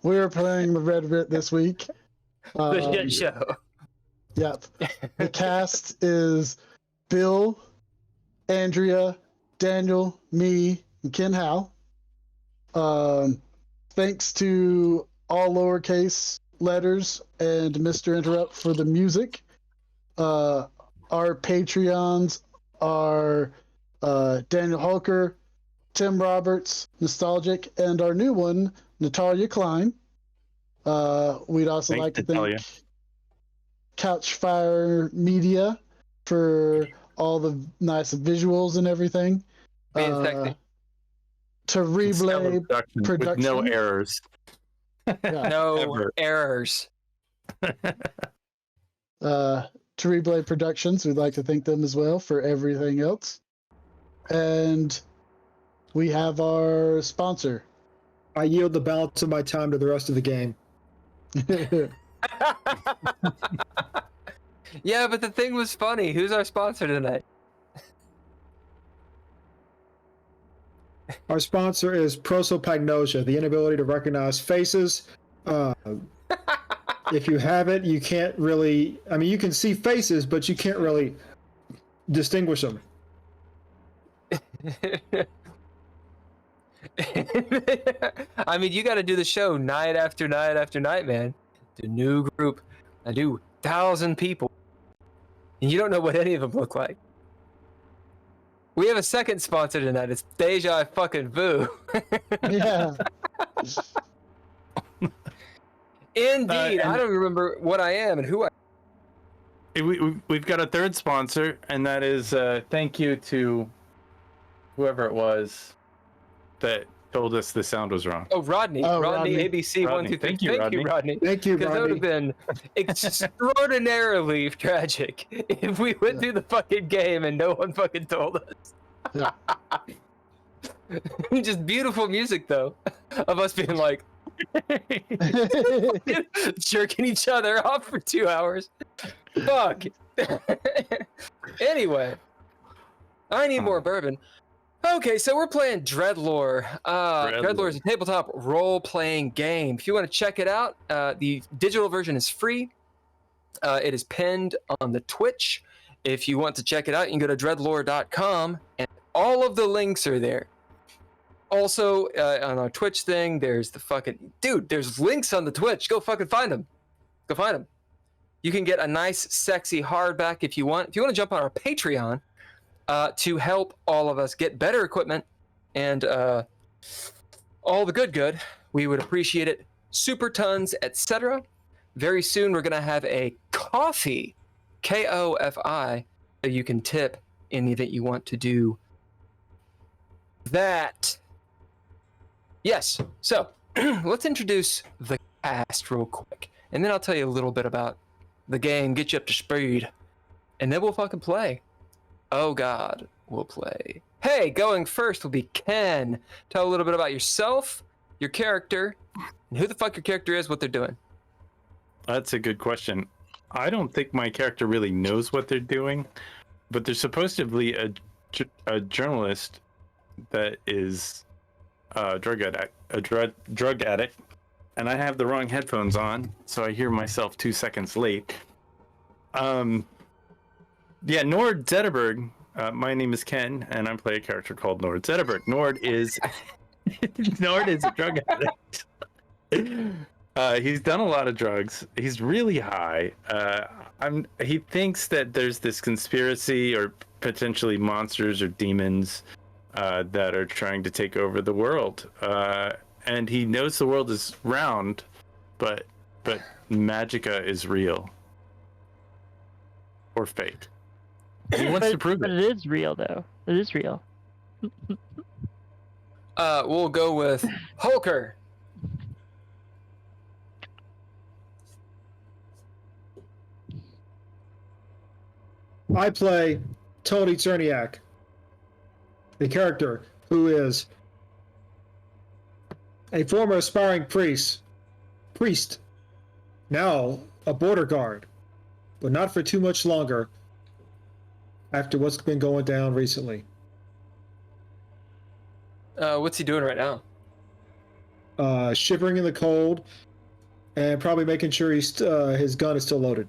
we're playing the Red Writ this week. The shit show. Yep. The cast is Bill, Andrea, Daniel, me, and Ken Howl. Thanks to all lowercase letters and Mr. Interrupt for the music. Our Patreons are Daniel Hulker, Tim Roberts, Nostalgic, and our new one, Natalia Cline. We'd also like to thank Couchfire Media for all the nice visuals and everything. Being sexy. To Reblade Production. With no errors. Yeah. No errors. To Reblade Productions, we'd like to thank them as well for everything else. And we have our sponsor. I yield the balance of my time to the rest of the game. Yeah, but the thing was funny. Who's our sponsor tonight? Our sponsor is prosopagnosia, the inability to recognize faces. If you have it, you can't really... I mean, you can see faces, but you can't really distinguish them. I mean, you got to do the show night after night after night, man. The new group. I do 1,000 people. And you don't know what any of them look like. We have a second sponsor tonight. It's Deja fucking Vu. Yeah. Indeed. I don't remember what I am and who I am. We've got a third sponsor, and that is thank you to whoever it was that told us the sound was wrong. Oh, Rodney. Rodney, ABC 123. Thank you, Rodney. Thank you, Because that would have been extraordinarily tragic if we went through the fucking game and no one fucking told us. Yeah. Just beautiful music, though, of us being like, jerking each other off for 2 hours. Fuck. Anyway, I need more bourbon. Okay, so we're playing DreadLore. DreadLore is a tabletop role-playing game. If you want to check it out, the digital version is free. It is pinned on the Twitch. If you want to check it out, you can go to dreadlore.com, and all of the links are there. Also, on our Twitch thing, there's the fucking... Dude, there's links on the Twitch. Go fucking find them. Go find them. You can get a nice, sexy hardback if you want. If you want to jump on our Patreon, to help all of us get better equipment and all the good, we would appreciate it. Super tons, etc. Very soon, we're going to have a coffee, Kofi, that you can tip in the event you want to do that. Yes, so let's introduce the cast real quick, and then I'll tell you a little bit about the game, get you up to speed, and then we'll fucking play. Oh God, we'll play. Hey, going first will be Ken. Tell a little bit about yourself, your character, and who the fuck your character is, what they're doing. That's a good question. I don't think my character really knows what they're doing, but there's supposed to be a journalist that is a drug addict, and I have the wrong headphones on, so I hear myself 2 seconds late. Yeah, Nord Zetterberg. My name is Ken, and I play a character called Nord Zetterberg. Nord is a drug addict. He's done a lot of drugs. He's really high. He thinks that there's this conspiracy or potentially monsters or demons that are trying to take over the world. And he knows the world is round, but Magica is real. Or fake. He wants to prove but it. it is real, though. It is real. We'll go with Hulker. I play Tony Czerniak, the character who is a former aspiring priest, now a border guard, but not for too much longer after what's been going down recently. What's he doing right now? shivering in the cold, and probably making sure his gun is still loaded.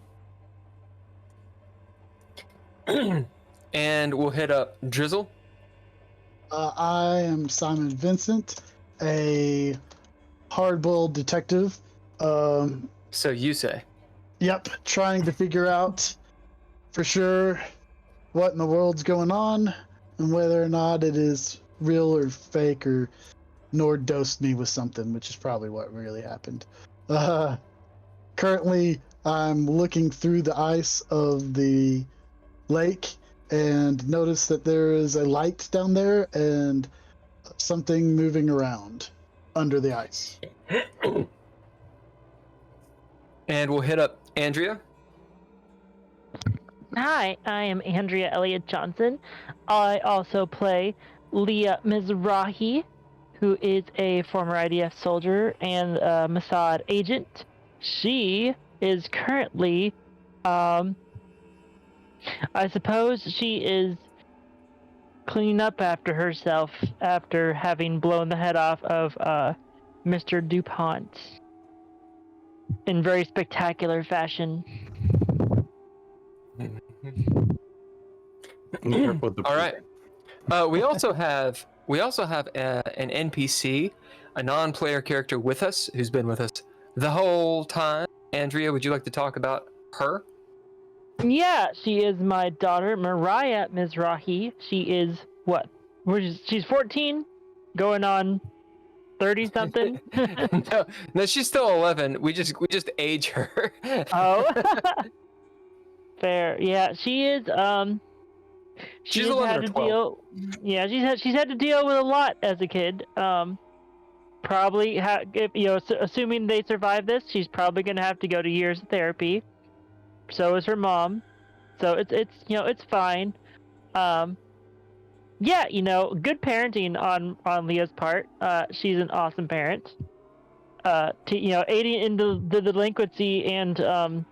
And we'll hit up Drizzle. I am Simon Vincent, a hard-boiled detective. So you say. Yep, trying to figure out for sure what in the world's going on and whether or not it is real or fake, or Nord dosed me with something, which is probably what really happened. Currently, I'm looking through the ice of the lake and notice that there is a light down there and something moving around under the ice. And we'll hit up Andrea. Hi, I am Andrea Elliott-Johnson. I also play Leah Mizrahi, who is a former IDF soldier and a Mossad agent. She is currently, I suppose she is cleaning up after herself after having blown the head off of Mr. DuPont in very spectacular fashion. All right. We also have an NPC, a non-player character with us who's been with us the whole time. Andrea, would you like to talk about her? Yeah, she is my daughter, Mariah Mizrahi. She is what? She's 14, going on 30 something. No, she's still 11. We just age her. Oh, fair. Yeah, she is. She's She's 11 had or to 12. deal. Yeah, she's had to deal with a lot as a kid. Probably, assuming they survive this, she's probably gonna have to go to years of therapy. So is her mom. So it's fine. Yeah, good parenting on Leah's part. She's an awesome parent. Aiding in the delinquency and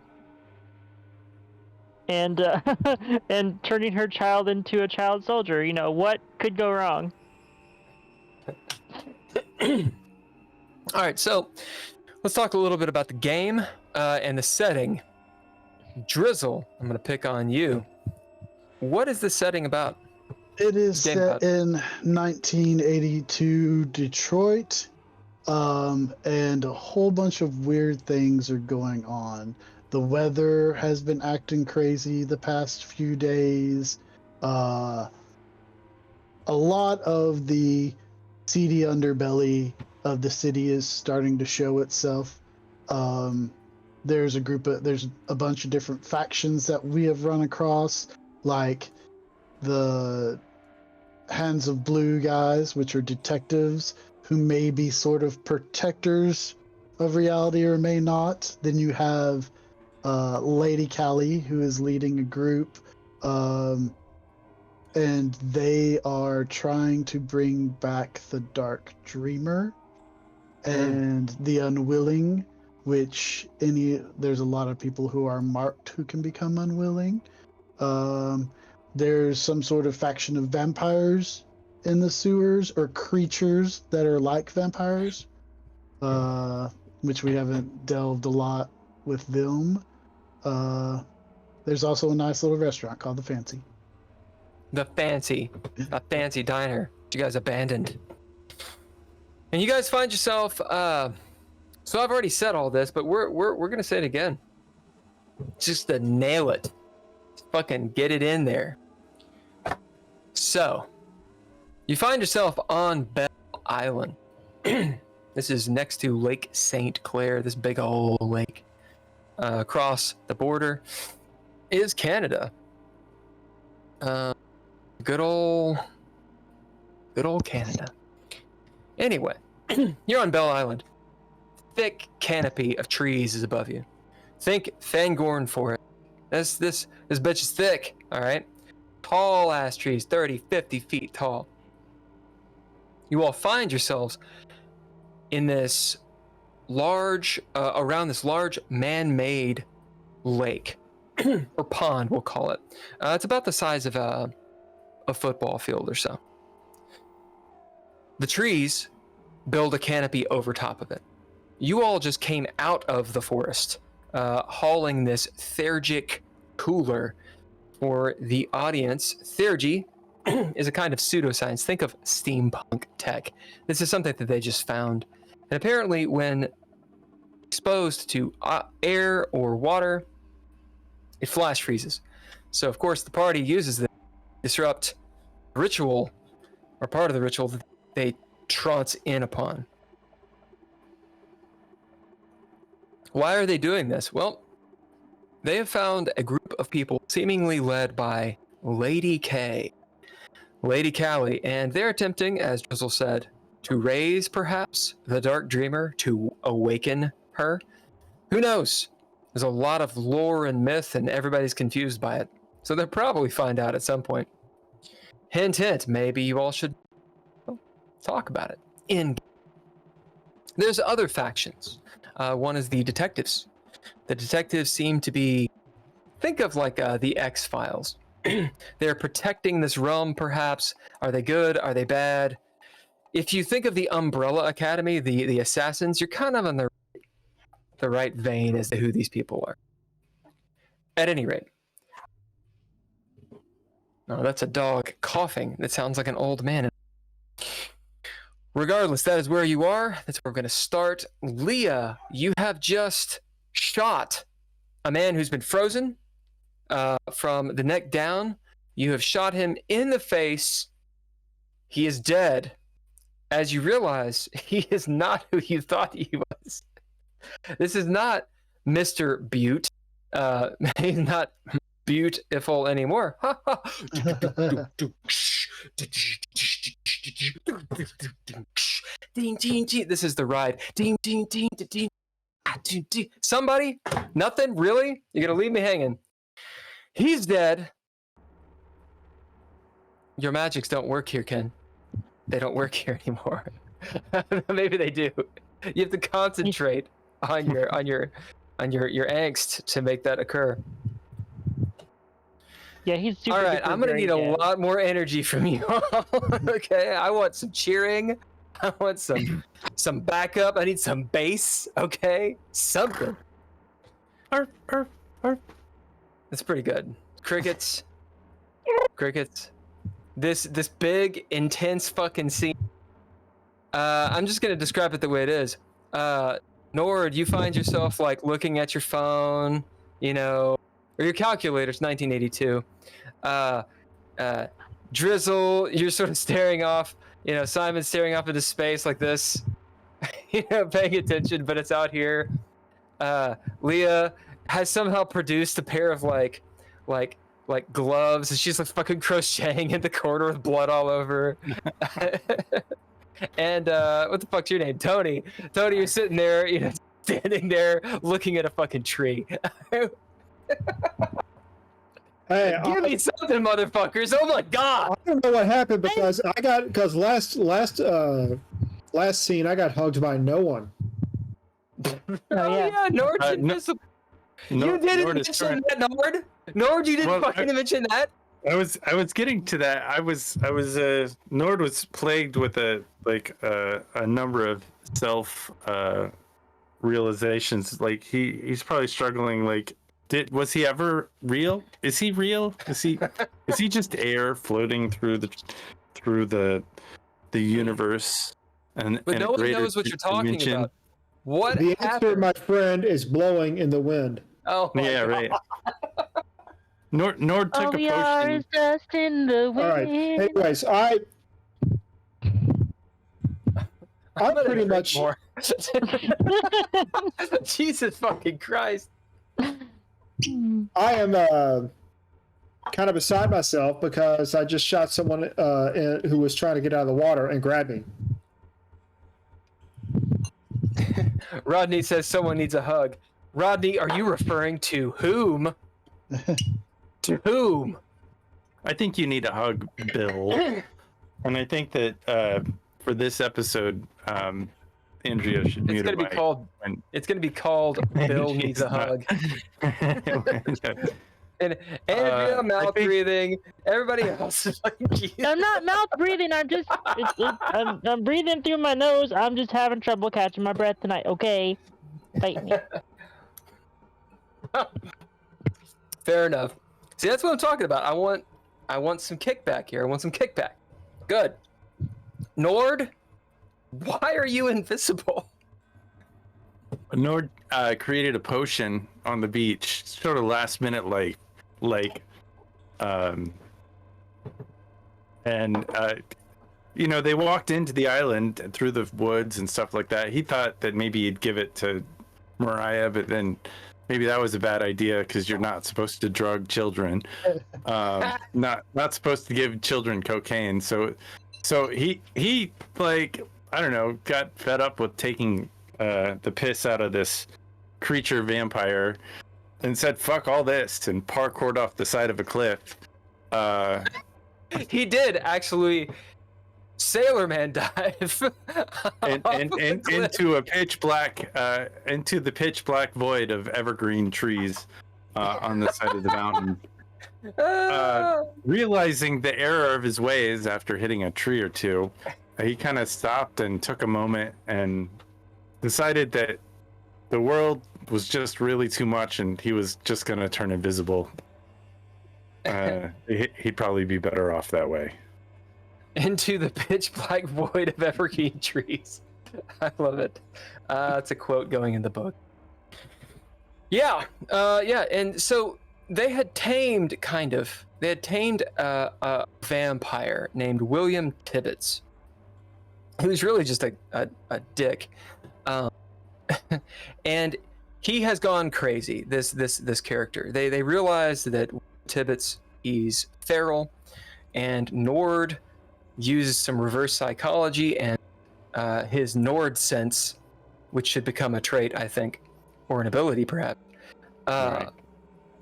and turning her child into a child soldier. What could go wrong? All right, so let's talk a little bit about the game and the setting. Drizzle, I'm going to pick on you. What is the setting about? It is set in 1982 Detroit, and a whole bunch of weird things are going on. The weather has been acting crazy the past few days. A lot of the seedy underbelly of the city is starting to show itself. There's a bunch of different factions that we have run across, like the Hands of Blue guys, which are detectives who may be sort of protectors of reality or may not. Then you have Lady Callie, who is leading a group, and they are trying to bring back the Dark Dreamer and the Unwilling, which there's a lot of people who are marked who can become unwilling. There's some sort of faction of vampires in the sewers, or creatures that are like vampires, which we haven't delved a lot with them. There's also a nice little restaurant called The Fancy. A fancy diner you guys abandoned. And you guys find yourself, so I've already said all this, but we're gonna say it again. Just to nail it. Fucking get it in there. So, you find yourself on Bell Island. This is next to Lake St. Clair, this big old lake. Across the border is Canada. Good old Canada. Anyway, you're on Bell Island. Thick canopy of trees is above you. Think Fangorn Forest. This bitch is thick, all right? Tall ass trees, 30, 50 feet tall. You all find yourselves in this large, around this large man-made lake, or pond, we'll call it. It's about the size of a football field or so. The trees build a canopy over top of it. You all just came out of the forest, hauling this ttrpg cooler for the audience. Ttrpg is a kind of pseudoscience. Think of steampunk tech. This is something that they just found. And apparently when exposed to air or water, it flash freezes. So of course the party uses this to disrupt ritual, or part of the ritual that they trance in upon. Why are they doing this? Well, they have found a group of people seemingly led by Lady K, Lady Callie, and they're attempting, as Drizzle said, to raise perhaps the Dark Dreamer, to awaken her. Who knows? There's a lot of lore and myth and everybody's confused by it. So they'll probably find out at some point. Hint, hint, maybe you all should talk about it. There's other factions. One is the detectives. The detectives seem to be, think of like the X-Files. They're protecting this realm, perhaps. Are they good? Are they bad? If you think of the Umbrella Academy, the assassins, you're kind of in the right vein as to who these people are. At any rate. No, that's a dog coughing. That sounds like an old man. Regardless, that is where you are. That's where we're going to start. Leah, you have just shot a man who's been frozen from the neck down. You have shot him in the face. He is dead. As you realize, he is not who you thought he was. This is not Mr. Butte. He's not beautiful anymore. This is the ride. Somebody? Nothing? Really? You're gonna leave me hanging? He's dead. Your magics don't work here, Ken. They don't work here anymore. Maybe they do. You have to concentrate on your angst to make that occur. Yeah, he's super. All right, I'm gonna need a lot more energy from you. Okay, I want some cheering. I want some backup. I need some bass. Okay, something. Arf, arf, arf. That's pretty good. Crickets. Crickets. This big, intense fucking scene. I'm just gonna describe it the way it is. Nord, you find yourself like looking at your phone, you know, or your calculator. It's 1982. Drizzle, you're sort of staring off. You know, Simon's staring off into space like this. You know, paying attention, but it's out here. Leah has somehow produced a pair of like gloves, and she's like fucking crocheting in the corner with blood all over. And what the fuck's your name? Tony. Tony, you're sitting there, you know, standing there looking at a fucking tree. Hey, Give me something, motherfuckers! Oh my god! I don't know what happened because last scene I got hugged by no one. Oh yeah, Nord, you didn't mention that, Nord. Nord, you didn't fucking mention that. I was getting to that. I was Nord was plagued with a number of self realizations. Like he's probably struggling. Like, was he ever real? Is he real? Is he just air floating through the universe? But no one knows what you're talking about. What the happened? answer, my friend, is blowing in the wind. Oh yeah, right. Nord took a potion. Is dust in the wind. All right. Anyways, I'm pretty much. More. Jesus fucking Christ! I am kind of beside myself because I just shot someone who was trying to get out of the water and grabbed me. Rodney says someone needs a hug. Rodney, are you referring to whom? To whom? I think you need a hug, Bill. And I think that for this episode, Andrea should mute her mic. It's going to be called Bill Needs a Hug. And Andrea mouth think- breathing. Everybody else is like, I'm not mouth breathing. I'm breathing through my nose. I'm just having trouble catching my breath tonight. Okay, fight me. Fair enough. See, that's what I'm talking about. I want some kickback here. I want some kickback. Good. Nord, why are you invisible? Nord created a potion on the beach, sort of last minute, they walked into the island through the woods and stuff like that. He thought that maybe he'd give it to Mariah, but then maybe that was a bad idea because you're not supposed to drug children. Not supposed to give children cocaine. So he like, I don't know, got fed up with taking the piss out of this creature vampire and said fuck all this and parkoured off the side of a cliff. He did actually Sailor Man dive and into a pitch black into the pitch black void of evergreen trees on the side of the mountain. Realizing the error of his ways after hitting a tree or two, he kind of stopped and took a moment and decided that the world was just really too much and he was just going to turn invisible. He'd probably be better off that way. Into the pitch black void of evergreen trees. I love it. It's a quote going in the book. Yeah, and so they had tamed a vampire named William Tibbets, who's really just a dick. And he has gone crazy, this character. They realized that Tibbets, he's feral, and Nord uses some reverse psychology and his Nord sense, which should become a trait, I think, or an ability perhaps. Right.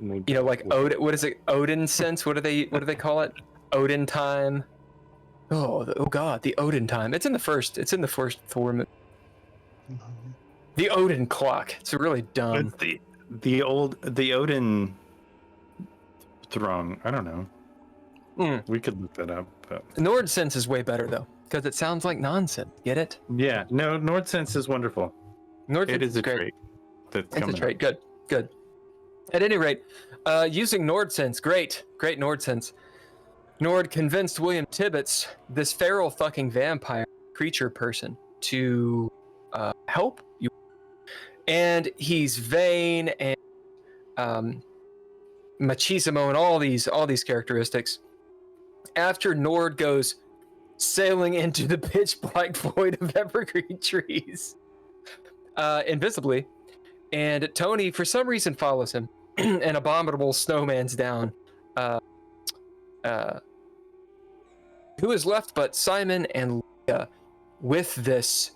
Like Odin. What is it? Odin sense. What do they call it? Odin time. Oh God, the Odin time. It's in the first Thor movie. The Odin clock. It's really dumb. It's the Odin throne. I don't know. We could look that up. But... Nord sense is way better though, because it sounds like nonsense. Get it? Yeah. No, Nord sense is wonderful. It is a great. trait. That's it's a trait. Good. At any rate, using Nord sense, great Nord sense. Nord convinced William Tibbets, this feral fucking vampire creature person, to help you. And he's vain and machismo and all these characteristics. After Nord goes sailing into the pitch black void of evergreen trees, invisibly, and Tony for some reason follows him, and abominable snowman's down. Who is left but Simon and Leah with this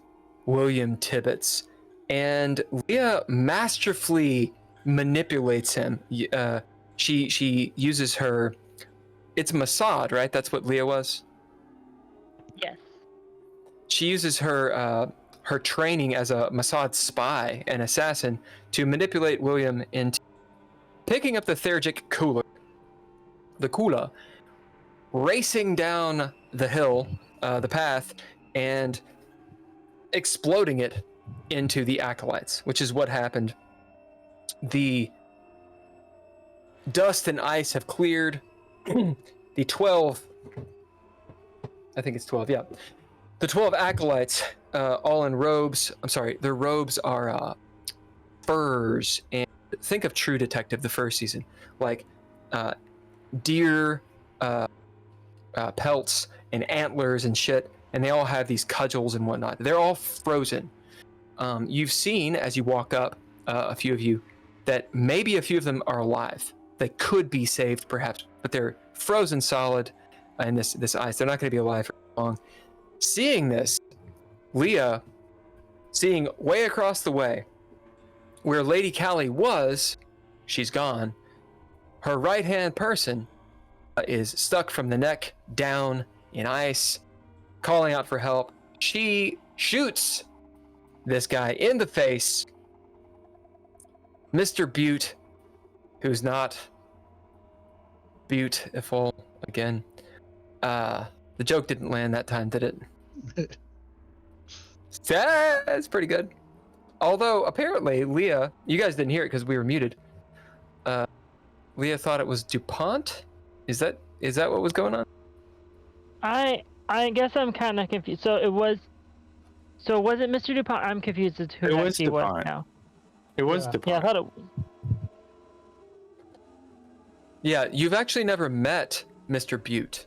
William Tibbets, and Leah masterfully manipulates him. She uses her. It's Mossad, right? That's what Leah was. Yes. She uses her training as a Mossad spy and assassin to manipulate William into picking up the Thergic Kula, racing down the hill, the path, and exploding it into the acolytes, which is what happened. The dust and ice have cleared. The 12, I think it's 12, yeah. The 12 acolytes, all in robes. I'm sorry, their robes are furs. And think of True Detective, the first season, like deer pelts and antlers and shit. And they all have these cudgels and whatnot. They're all frozen. You've seen, as you walk up, a few of you, that maybe a few of them are alive. They could be saved, perhaps, but they're frozen solid in this ice. They're not going to be alive for long. Seeing this, Leah, seeing way across the way, where Lady Callie was, she's gone. Her right-hand person is stuck from the neck down in ice, calling out for help. She shoots this guy in the face. Mr. Butte, who's not beautiful again. The joke didn't land that time, did it? That's pretty good. Although apparently Leah, you guys didn't hear it because we were muted. Leah thought it was DuPont. Is that what was going on? I guess I'm kind of confused. So was it Mr. DuPont? I'm confused as to who It that was he was DuPont. now. It was Yeah. Yeah, I DuPont. thought it. Yeah, you've actually never met Mr. Butte.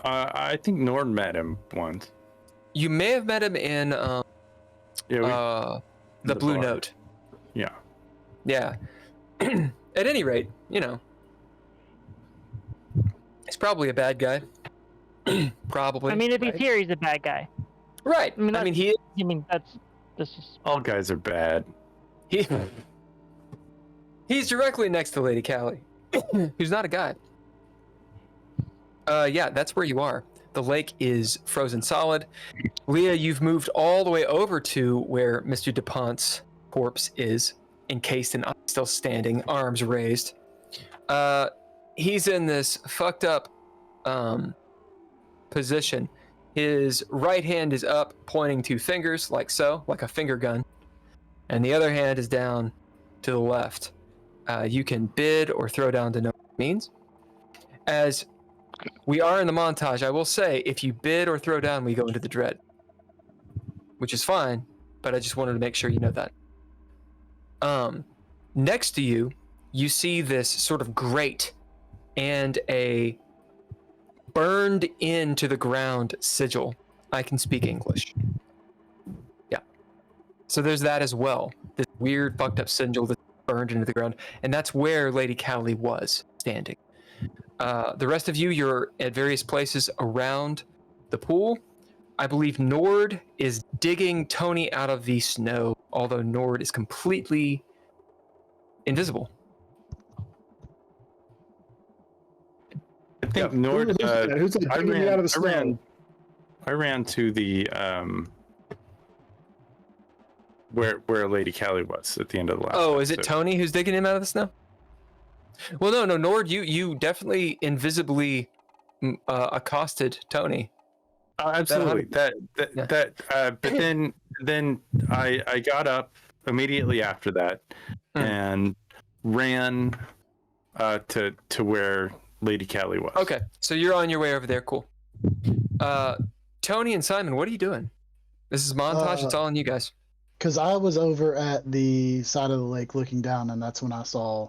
I think Nord met him once. You may have met him in Yeah, the the Blue bar. Note. yeah. Yeah. At any rate, you know, he's probably a bad guy. Probably. I mean, if he's right? here, he's a bad guy. Right. I mean, I mean, he that's just. All guys are bad. he's directly next to Lady Callie, who's not a guy. Yeah, that's where you are. The lake is frozen solid. Leah, you've moved all the way over to where Mr. DuPont's corpse is, encased in ice, still standing, arms raised. He's in this fucked up position. His right hand is up, pointing two fingers, like so, like a finger gun. And the other hand is down to the left. You can bid or throw down to know what it means. As we are in the montage, I will say, if you bid or throw down, we go into the dread. Which is fine, but I just wanted to make sure you know that. Next to you, you see this sort of grate and a burned into the ground sigil. I can speak English. Yeah. So there's that as well. This weird fucked up sigil that's burned into the ground. And that's where Lady Callie was standing. The rest of you, you're at various places around the pool. I believe Nord is digging Tony out of the snow, although Nord is completely invisible. I think Nord. Who's that digging me out of the snow? I ran to the where Lady Callie was at the end of the last. Oh, is it episode. Tony who's digging him out of the snow? Well, no, Nord, you definitely invisibly accosted Tony. Absolutely. But then I got up immediately after that and ran to where Lady Callie was. Okay, so you're on your way over there. Cool. Tony and Simon, what are you doing? This is montage. It's all on you guys. Because I was over at the side of the lake looking down, and that's when I saw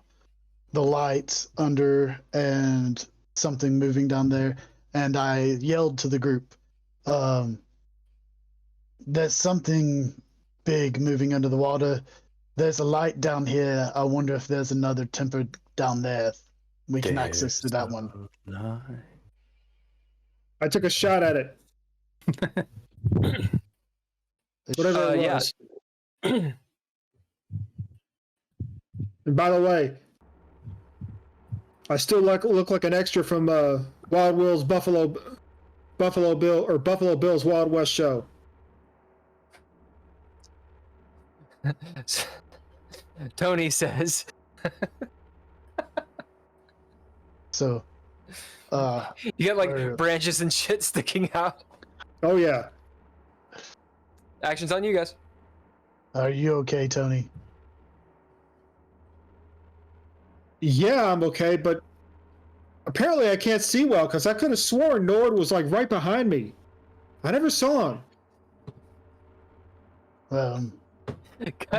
the lights under and something moving down there, and I yelled to the group, there's something big moving under the water. There's a light down here. I wonder if there's another temper down there. We can access to that one. I took a shot at it. Whatever it was. And by the way, I still look like an extra from Wild Will's Buffalo Bill's Wild West show. Tony says. So, You got like branches and shit sticking out. Oh yeah. Action's on you guys. are you okay, Tony? Yeah, I'm okay, but apparently I can't see well because I could have sworn Nord was like right behind me. I never saw him.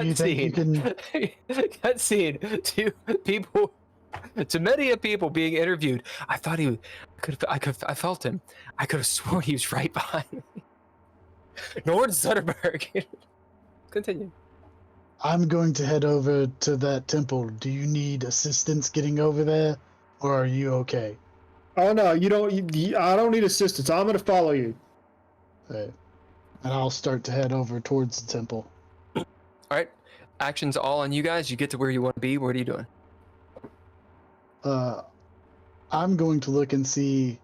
You think you Cutscene. Cutscene to people, to many of people being interviewed. I thought I felt him. I could have sworn he was right behind me. Nord Sutterberg. Continue. I'm going to head over to that temple. Do you need assistance getting over there, or are you okay? Oh no, you don't. I don't need assistance. I'm gonna follow you. And I'll start to head over towards the temple. All right. Action's all on you guys. You get to where you want to be. What are you doing? I'm going to look and see.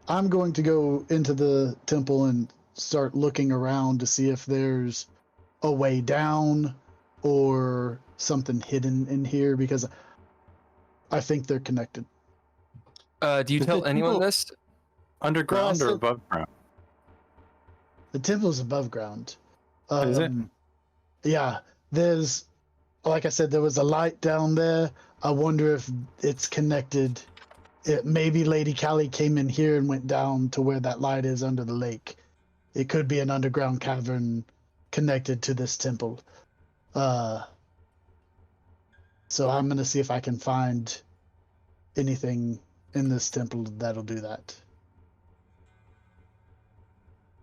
I'm going to go into the temple and start looking around to see if there's a way down or something hidden in here, because I think they're connected. Do you Is tell the anyone temple this? underground Well, or so- above ground? The temple's above ground. Is it? Yeah, there's, like I said, there was a light down there. I wonder if it's connected. Maybe Lady Callie came in here and went down to where that light is under the lake. It could be an underground cavern connected to this temple. So I'm gonna see if I can find anything in this temple that'll do that.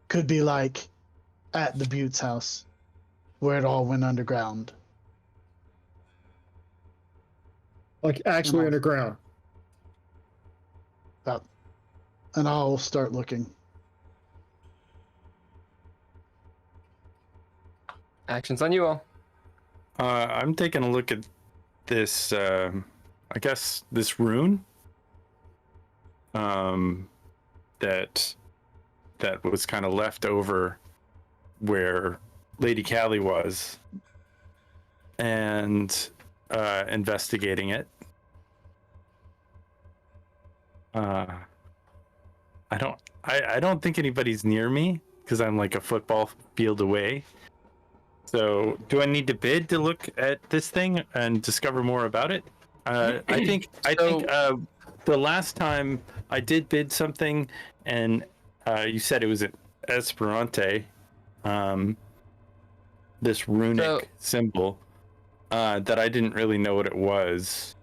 Could be like at the Butte's house, where it all went underground. Like actually underground. And I'll start looking. Actions on you all. I'm taking a look at this. I guess this rune. That was kind of left over where Lady Callie was, and investigating it. I don't think anybody's near me because I'm like a football field away. So do I need to bid to look at this thing and discover more about it? I think the last time I did bid something, and you said it was an Esperante, this runic symbol, that I didn't really know what it was.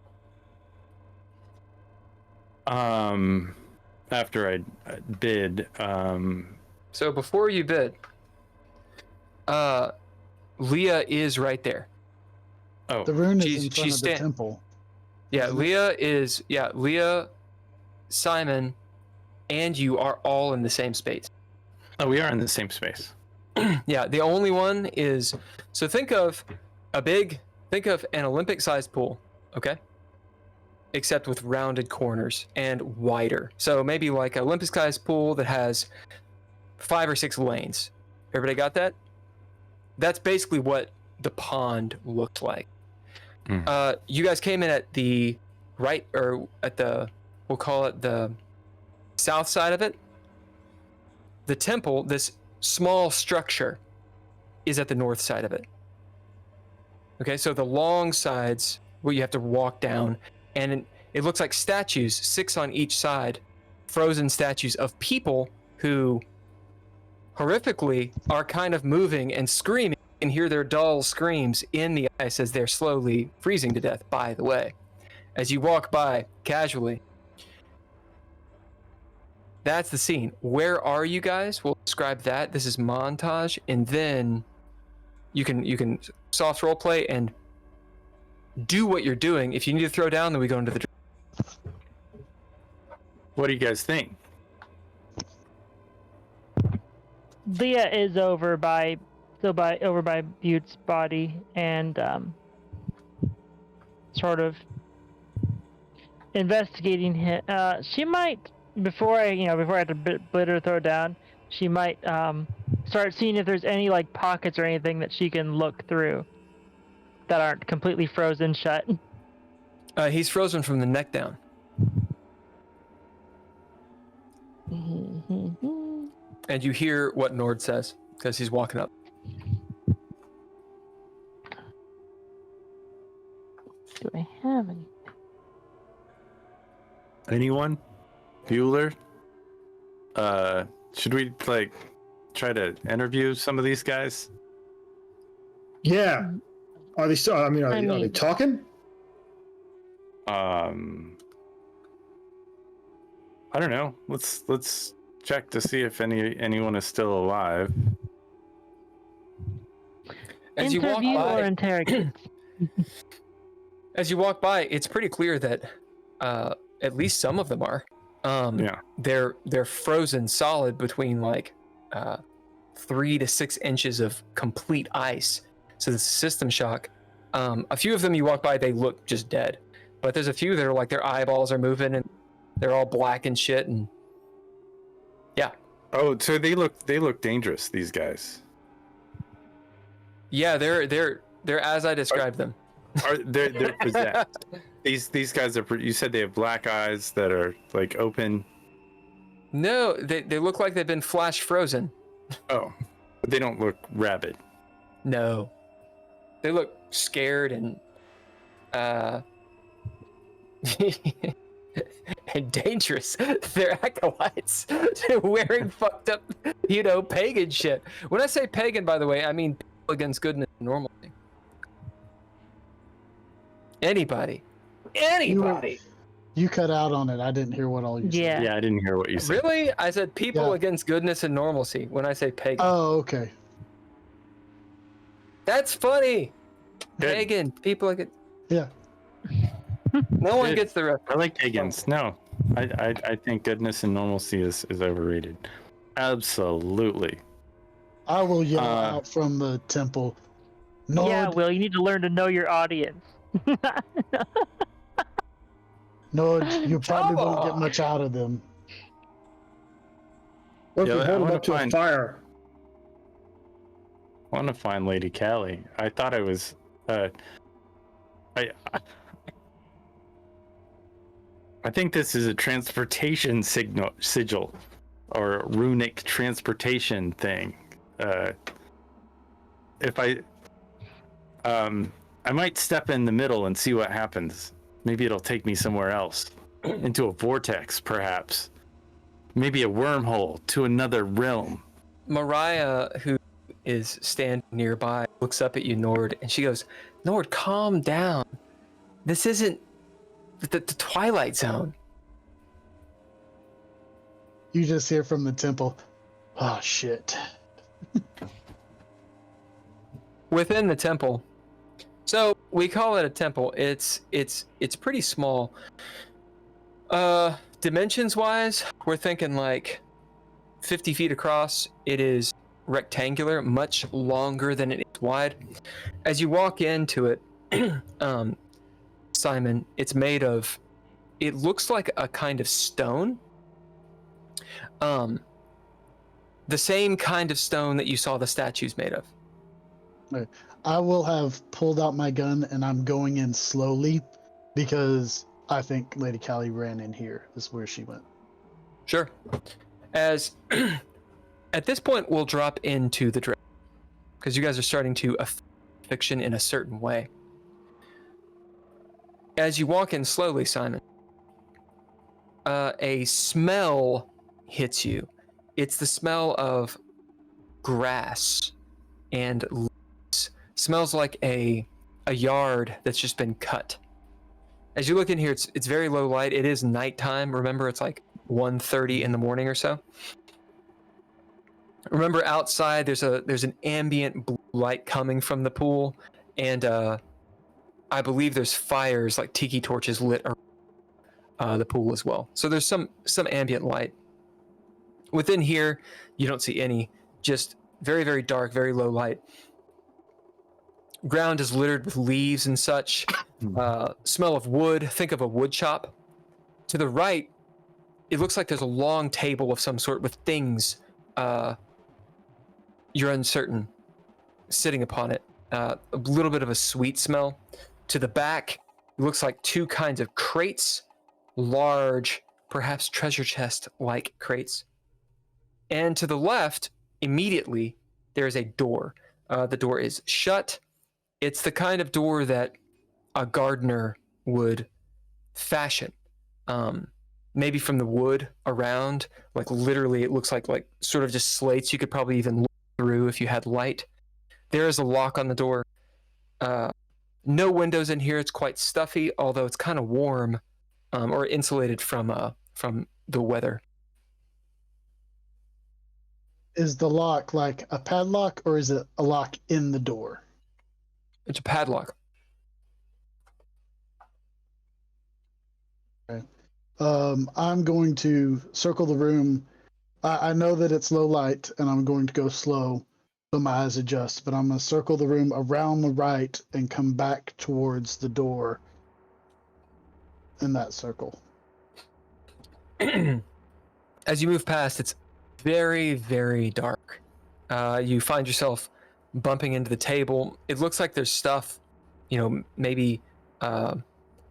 After I bid, So before you bid, Leah is right there. Oh, The rune She's- is in front she's of the stand- temple. Yeah, Isn't it? Leah, Simon, and you are all in the same space. oh, we are in the same space. Yeah, the only one is, so think of an Olympic-sized pool, okay? Except with rounded corners and wider. So maybe like an Olympic-sized pool that has 5 or 6 lanes. Everybody got that? That's basically what the pond looked like. You guys came in at the right, or at the, we'll call it the south side of it. The temple, this small structure, is at the north side of it. Okay, so the long sides where you have to walk down, and it looks like statues, 6 on each side, frozen statues of people who horrifically are kind of moving and screaming, and hear their dull screams in the ice as they're slowly freezing to death, by the way. As you walk by casually, that's the scene. Where are you guys? We'll describe that. This is montage, and then you can soft role play and do what you're doing. If you need to throw down, then we go into the. What do you guys think? Leah is over by Butte's body and sort of investigating him. She might, before I have to bid her throw down, she might start seeing if there's any like pockets or anything that she can look through that aren't completely frozen shut. He's frozen from the neck down. And you hear what Nord says because he's walking up. Do I have any? Anyone? Bueller? Should we like try to interview some of these guys? Yeah. Are they still? I mean, are they talking? I don't know. Let's check to see if anyone is still alive. As you walk Interview or by, interrogate? as you walk by, it's pretty clear that at least some of them are. Yeah. They're frozen solid between like 3 to 6 inches of complete ice. So the system shock. A few of them you walk by, they look just dead. But there's a few that are like their eyeballs are moving and they're all black and shit. And yeah, Oh, so they look dangerous, these guys. yeah, they're as I described them. They're possessed. These guys are. You said they have black eyes that are like open. No, they look like they've been flash frozen. Oh, but they don't look rabid. No, they look scared and and dangerous. They're acolytes. They're wearing fucked up, pagan shit. When I say pagan, by the way, I mean people against goodness and normalcy. Anybody. You cut out on it. I didn't hear what all you said. Yeah, I didn't hear what you said. Really? I said people against goodness and normalcy when I say pagan. Oh, okay. That's funny. Good. Pagan. People against... Yeah. No one gets the reference. I like pagans. No, I think goodness and normalcy is overrated. Absolutely. I will yell out from the temple. Nord, Yeah, Will, you need to learn to know your audience. Nord, you probably won't get much out of them. What if Yeah, we I hold them wanna up to a find- fire? I want to find Lady Callie. I thought I was. I think this is a transportation sigil, or runic transportation thing. If I might step in the middle and see what happens. Maybe it'll take me somewhere else, into a vortex, perhaps. Maybe a wormhole to another realm. Mariah, who is standing nearby, looks up at you, Nord, and she goes, Nord, calm down. This isn't the Twilight Zone. You just hear from the temple. Oh, shit. Within the temple, so we call it a temple. It's pretty small. Dimensions wise, we're thinking like 50 feet across. It is rectangular, much longer than it is wide. As you walk into it, Simon, it's made of, it looks like a kind of stone. The same kind of stone that you saw the statues made of. Right. I will have pulled out my gun and I'm going in slowly because I think Lady Callie ran in here. This is where she went. Sure. As at this point, we'll drop into the dread because you guys are starting to fiction in a certain way. As you walk in slowly, Simon, a smell hits you. It's the smell of grass and leaves. Smells like a yard that's just been cut. As you look in here, it's very low light. It is nighttime. Remember, it's like 1:30 in the morning or so. Remember, outside there's an ambient blue light coming from the pool, and I believe there's fires like tiki torches lit around the pool as well. So there's some ambient light. Within here, you don't see any. Just very, very dark, very low light. Ground is littered with leaves and such. Smell of wood. Think of a wood shop. To the right, it looks like there's a long table of some sort with things you're uncertain sitting upon it. A little bit of a sweet smell. To the back, it looks like two kinds of crates, large, perhaps treasure chest-like crates. And to the left, immediately, there is a door. The door is shut. It's the kind of door that a gardener would fashion. Maybe from the wood around, like literally it looks like sort of just slates you could probably even look through if you had light. There is a lock on the door. No windows in here. It's quite stuffy, although it's kind of warm or insulated from the weather. Is the lock like a padlock or is it a lock in the door? It's a padlock. Okay. I'm going to circle the room. I know that it's low light and I'm going to go slow so my eyes adjust, but I'm going to circle the room around the right and come back towards the door in that circle. As you move past, it's very, very dark. You find yourself bumping into the table. It looks like there's stuff, maybe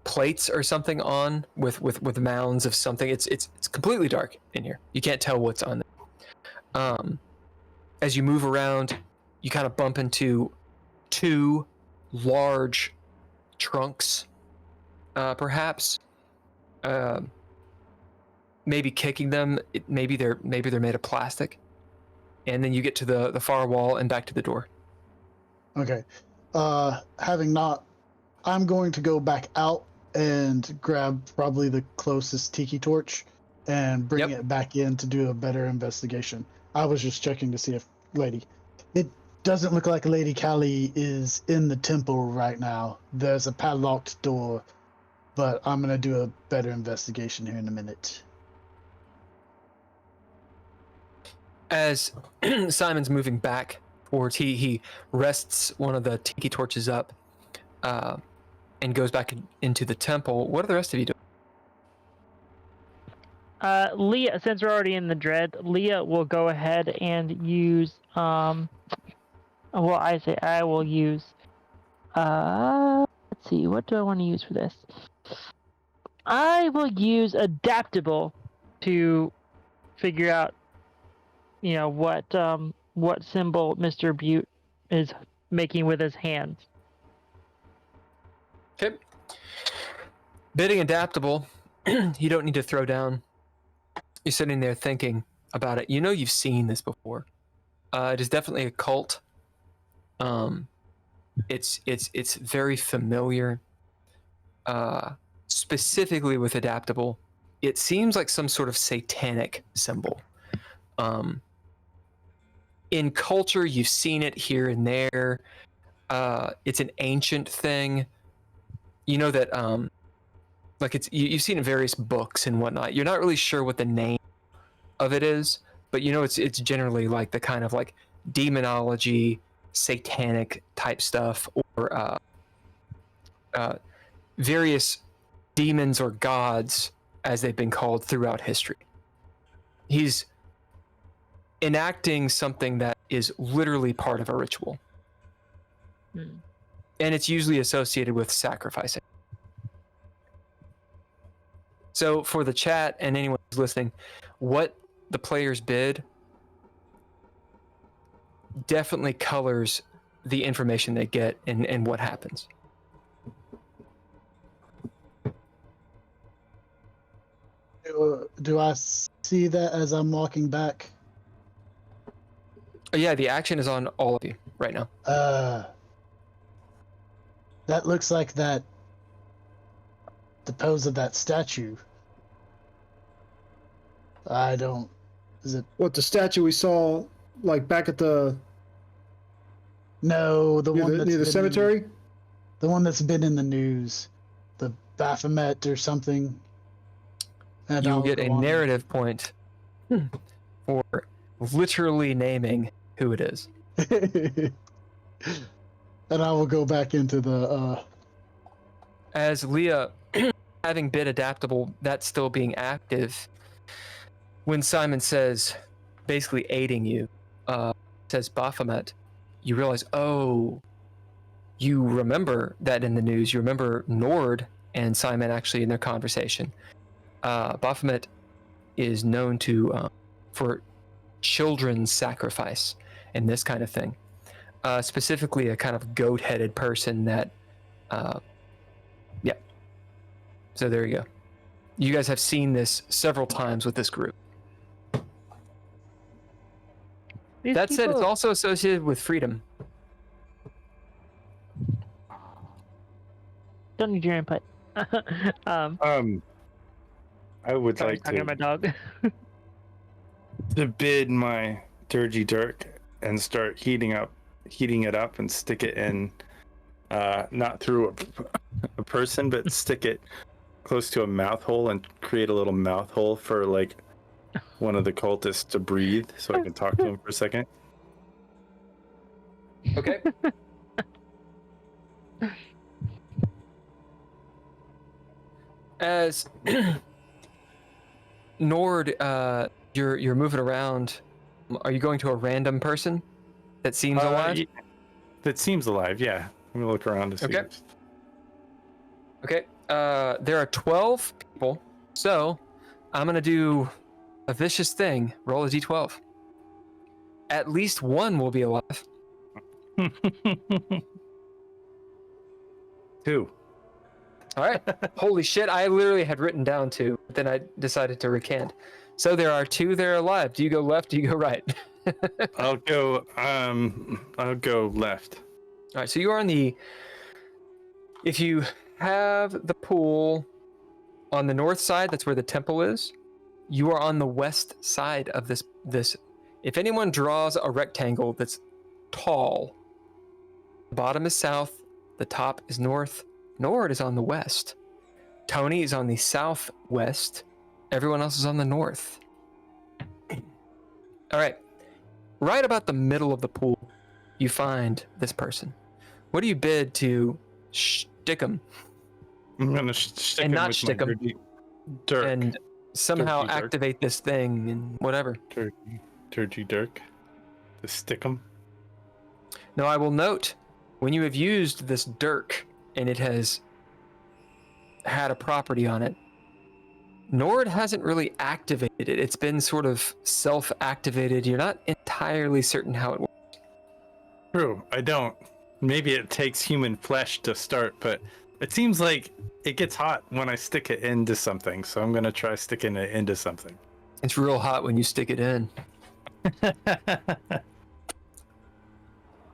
plates or something on with mounds of something. It's completely dark in here. You can't tell what's on there. As you move around, you kind of bump into two large trunks, perhaps. Maybe kicking them. Maybe they're made of plastic. And then you get to the far wall and back to the door. Okay. I'm going to go back out and grab probably the closest tiki torch and bring it back in to do a better investigation. I was just checking to see if it doesn't look like Lady Callie is in the temple right now. There's a padlocked door, but I'm going to do a better investigation here in a minute. As Simon's moving back towards, he rests one of the tiki torches up and goes back into the temple. What are the rest of you doing? Leah, since we're already in the dread, Leah will go ahead and use I will use let's see, what do I want to use for this? I will use adaptable to figure out what symbol Mr. Butte is making with his hands. Okay. Bidding adaptable, you don't need to throw down. You're sitting there thinking about it. You've seen this before. It is definitely a cult. It's very familiar. Specifically with adaptable, it seems like some sort of satanic symbol. In culture, you've seen it here and there. It's an ancient thing. You know that you've seen it in various books and whatnot. You're not really sure what the name of it is, but it's generally like the kind of like demonology, satanic type stuff, or various demons or gods as they've been called throughout history. He's enacting something that is literally part of a ritual. And it's usually associated with sacrificing. So for the chat and anyone who's listening, what the players bid definitely colors the information they get and what happens. Do I see that as I'm walking back? Oh, yeah, the action is on all of you right now. That looks like the pose of that statue. Is it What, the statue we saw like back at the No, the one that's near the cemetery? The one that's been in the news. The Baphomet or something. And You'll get a narrative point for literally naming who it is. And I will go back into the As Leah, having bid adaptable, that's still being active. When Simon says, basically aiding you, says Baphomet, you realize, oh, you remember that in the news. You remember Nord and Simon actually in their conversation. Baphomet is known to for children's sacrifice and this kind of thing. Specifically a kind of goat-headed person that, yeah. So there you go. You guys have seen this several times with this group. That said, it's also associated with freedom. Don't need your input. I would like talking to my dog. to bid my dirgy dirk and start heating it up and stick it in, not through a person, but stick it close to a mouth hole and create a little mouth hole for like one of the cultists to breathe, so I can talk to him for a second. Okay. As Nord, you're moving around. Are you going to a random person that seems alive? That seems alive, yeah. I'm gonna look around to see. Okay. Okay. there are 12 people, so I'm gonna do a vicious thing. Roll a d12. At least one will be alive. 2. All right. Holy shit! I literally had written down 2, but then I decided to recant. So there are 2 that are alive. Do you go left? Do you go right? I'll go left. All right. So you are on the. If you have the pool on the north side, that's where the temple is. You are on the west side of this. If anyone draws a rectangle that's tall, the bottom is south, the top is north. Nord is on the west. Tony is on the southwest. Everyone else is on the north. All right. Right about the middle of the pool, you find this person. What do you bid to stick him? I'm gonna stick And him not with stick my him. dirk. And somehow Dirty dirk. activate this thing and whatever. Dirty dirk. To stick him. Now, I will note, when you have used this dirk and it has had a property on it, Nord hasn't really activated it. It's been sort of self-activated. You're not entirely certain how it works. True, I don't. Maybe it takes human flesh to start, but it seems like it gets hot when I stick it into something, so I'm gonna try sticking it into something. It's real hot when you stick it in.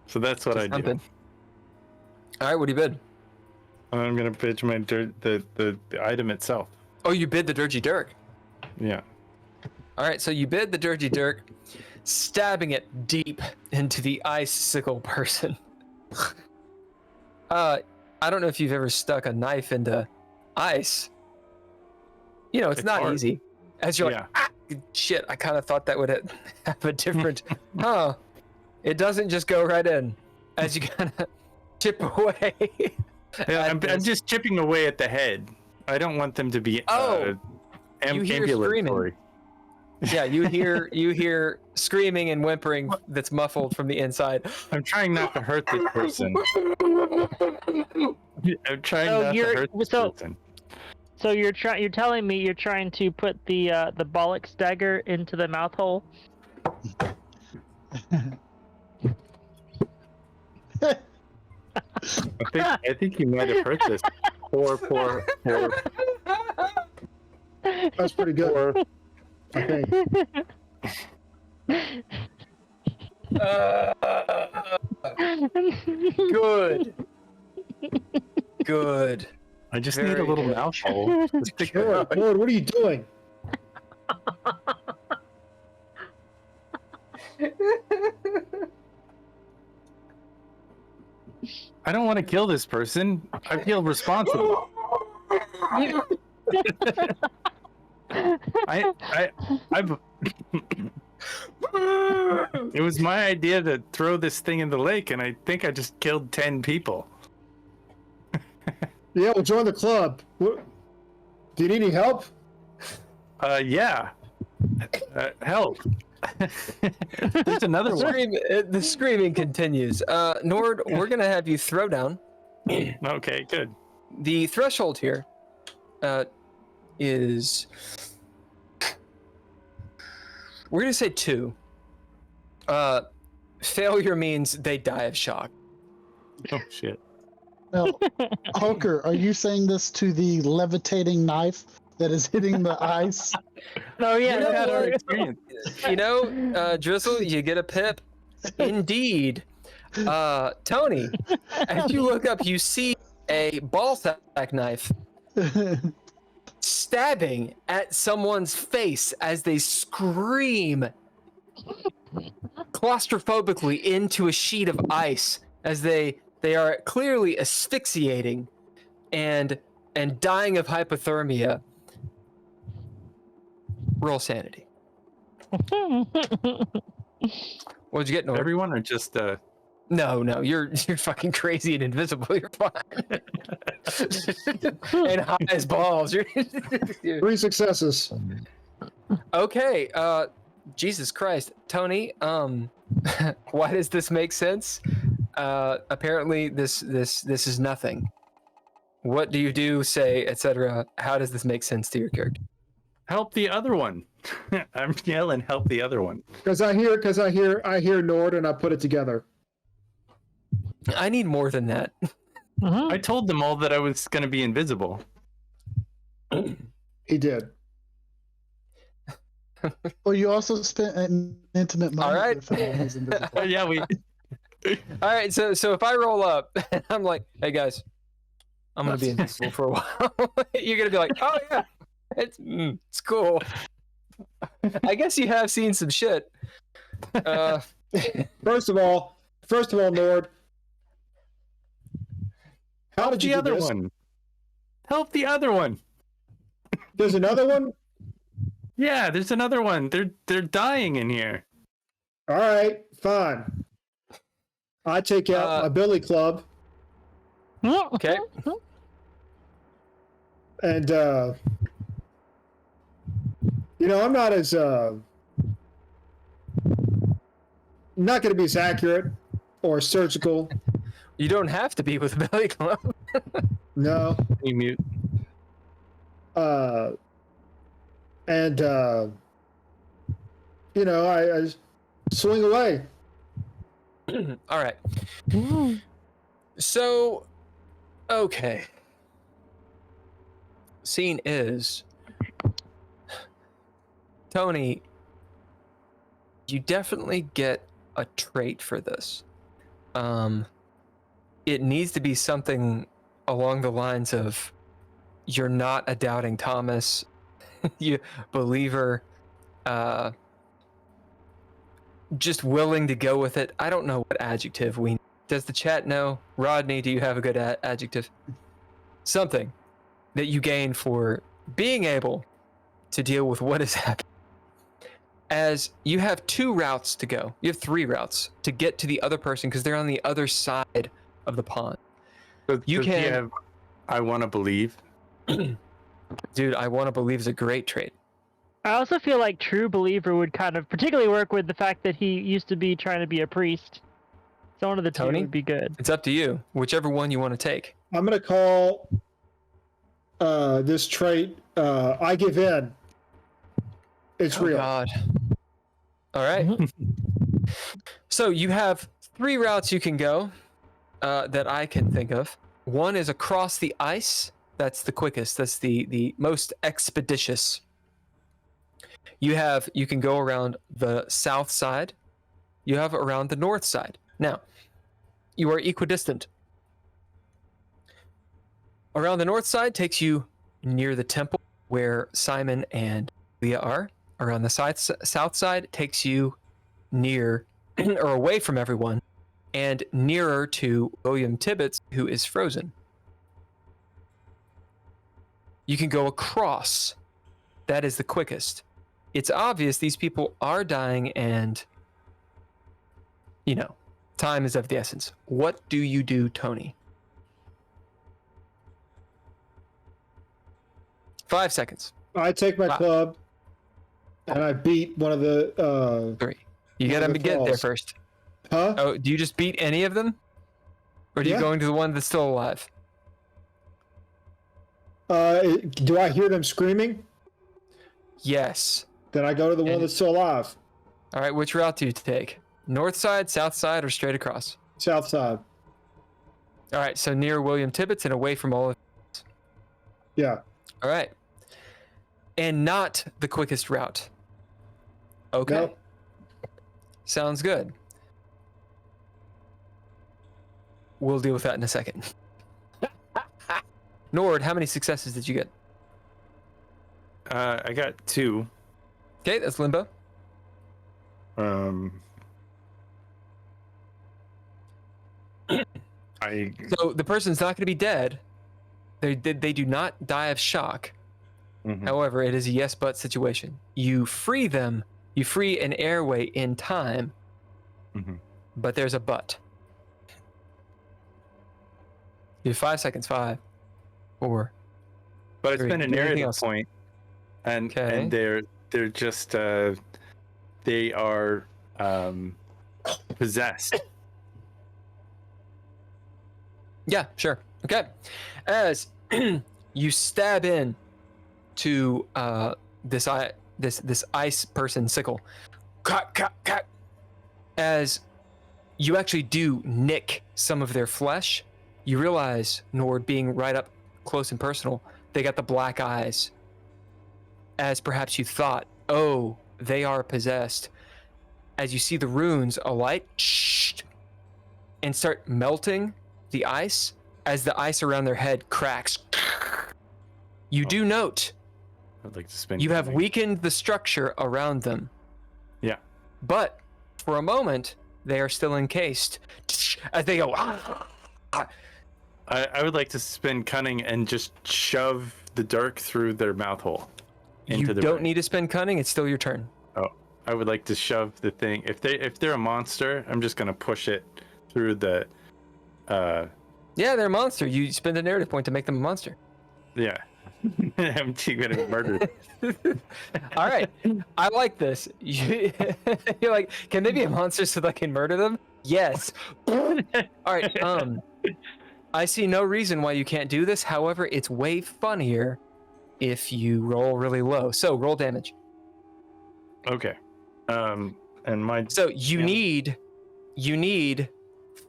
So that's what I do. Something. All right, what do you bid? I'm gonna pitch my the item itself. Oh, you bid the dirty dirk. Yeah. All right, so you bid the dirty dirk, stabbing it deep into the icicle person. I don't know if you've ever stuck a knife into ice. You know, it's not hard. easy. As you're like, ah, shit, I kind of thought that would have a different, huh? It doesn't just go right in. As you kind of chip away. Yeah, I'm just chipping away at the head. I don't want them to be you hear ambulatory. Yeah, you hear screaming and whimpering that's muffled from the inside. I'm trying not to hurt this person. I'm trying not to hurt this person. So you're telling me you're trying to put the bollocks dagger into the mouth hole? I think you might have hurt this. Poor. That's pretty good. I think. Good. I just Very need a little good. mouth hole. Lord, what are you doing? I don't want to kill this person. I feel responsible. It was my idea to throw this thing in the lake, and I think I just killed 10 people. Yeah, well, join the club. What? Do you need any help? Yeah. Help. There's another one. The screaming continues. Nord, we're gonna have you throw down. Okay, good. The threshold here is, we're gonna say 2. Failure means they die of shock. Oh shit. Now, Hoker, are you saying this to the levitating knife that is hitting the ice? No, yeah, You know that's what? what- Experience. You know, Drizzle, you get a pip. Indeed. Tony, as you look up, you see a ball sack knife stabbing at someone's face as they scream claustrophobically into a sheet of ice as they are clearly asphyxiating and dying of hypothermia. Roll sanity. What'd you get, Nord? Everyone or just No, you're fucking crazy and invisible. You're fine. And high as balls. 3 successes. Okay, Jesus Christ, Tony. Why does this make sense? Apparently, this is nothing. What do you do, say, etc.? How does this make sense to your character? Help the other one. I'm yelling, help the other one. Because I hear Nord, and I put it together. I need more than that. I told them all that I was going to be invisible. He did. Well, you also spent an intimate moment All right. with him when he was invisible. Yeah, we. All right, so if I roll up, I'm like, hey guys, I'm gonna be invisible for a while. You're gonna be like, oh yeah, it's cool. I guess you have seen some shit. First of all, Nord, how Help did you the do other this? one. Help the other one. There's another one. Yeah, there's another one. They're dying in here. All right, fine. I take out my billy club, Okay. and I'm not as not going to be as accurate or surgical. You don't have to be with a belly club. No. You mute. And I swing away. All right. So, okay. Scene is Tony, you definitely get a trait for this. It needs to be something along the lines of you're not a doubting Thomas, you believer, just willing to go with it. I don't know what adjective we. Does the chat know? Rodney, do you have a good adjective? Something that you gain for being able to deal with what is happening. As you have 2 routes to go. You have 3 routes to get to the other person because they're on the other side of the pond. You can have I want to believe. Dude, I want to believe is a great trait. I also feel like True Believer would kind of particularly work with the fact that he used to be trying to be a priest. So one of the 2 Tony? would be good. It's up to you. Whichever one you want to take. I'm going to call this trait I give in. It's real. God. All right. So you have 3 routes you can go that I can think of. One is across the ice. That's the quickest. That's the most expeditious. You can go around the south side. You have around the north side. Now, you are equidistant. Around the north side takes you near the temple where Simon and Leah are. Around the south side takes you near or away from everyone and nearer to William Tibbets, who is frozen. You can go across. That is the quickest. It's obvious these people are dying and, time is of the essence. What do you do, Tony? 5 seconds. I take my 5. club and I beat one of the 3. You one gotta of the get there thralls. first. Huh? Oh, do you just beat any of them? Or do you Yeah. go into the one that's still alive? Do I hear them screaming? Yes. Then I go to the one And- that's still alive. All right, which route do you take? North side, south side, or straight across? South side. All right, so near William Tibbets and away from all of. Yeah. All right. And not the quickest route. Okay. Nope. Sounds good. We'll deal with that in a second. Nord, how many successes did you get? I got 2. Okay, that's Limbo. So the person's not going to be dead. They do not die of shock. Mhm. However, it is a yes but situation. You free them. You free an airway in time. Mhm. But there's a but. You have 5 seconds. 5, 4. But it's 3. been an Anything area else? point, and Okay. and they're just they are possessed. Yeah, sure. Okay. As you stab in to this ice person sickle, as you actually do nick some of their flesh, you realize, Nord, being right up close and personal, they got the black eyes. As perhaps you thought, oh, they are possessed. As you see the runes alight and start melting the ice, as the ice around their head cracks, you do note I'd like to spend. you have weakened the structure around them. Yeah. But for a moment, they are still encased. As they go, I would like to spend cunning and just shove the dirk through their mouth hole. you don't need to spend cunning. It's still your turn. Oh, I would like to shove the thing. If they're a monster, I'm just gonna push it through the. Yeah, they're a monster. You spend a narrative point to make them a monster. Yeah. I'm gonna murder. All right, I like this. You're like, can they be a monster so that I can murder them? Yes. All right. I see no reason why you can't do this. However, it's way funnier if you roll really low. So roll damage. Okay. And my. So you need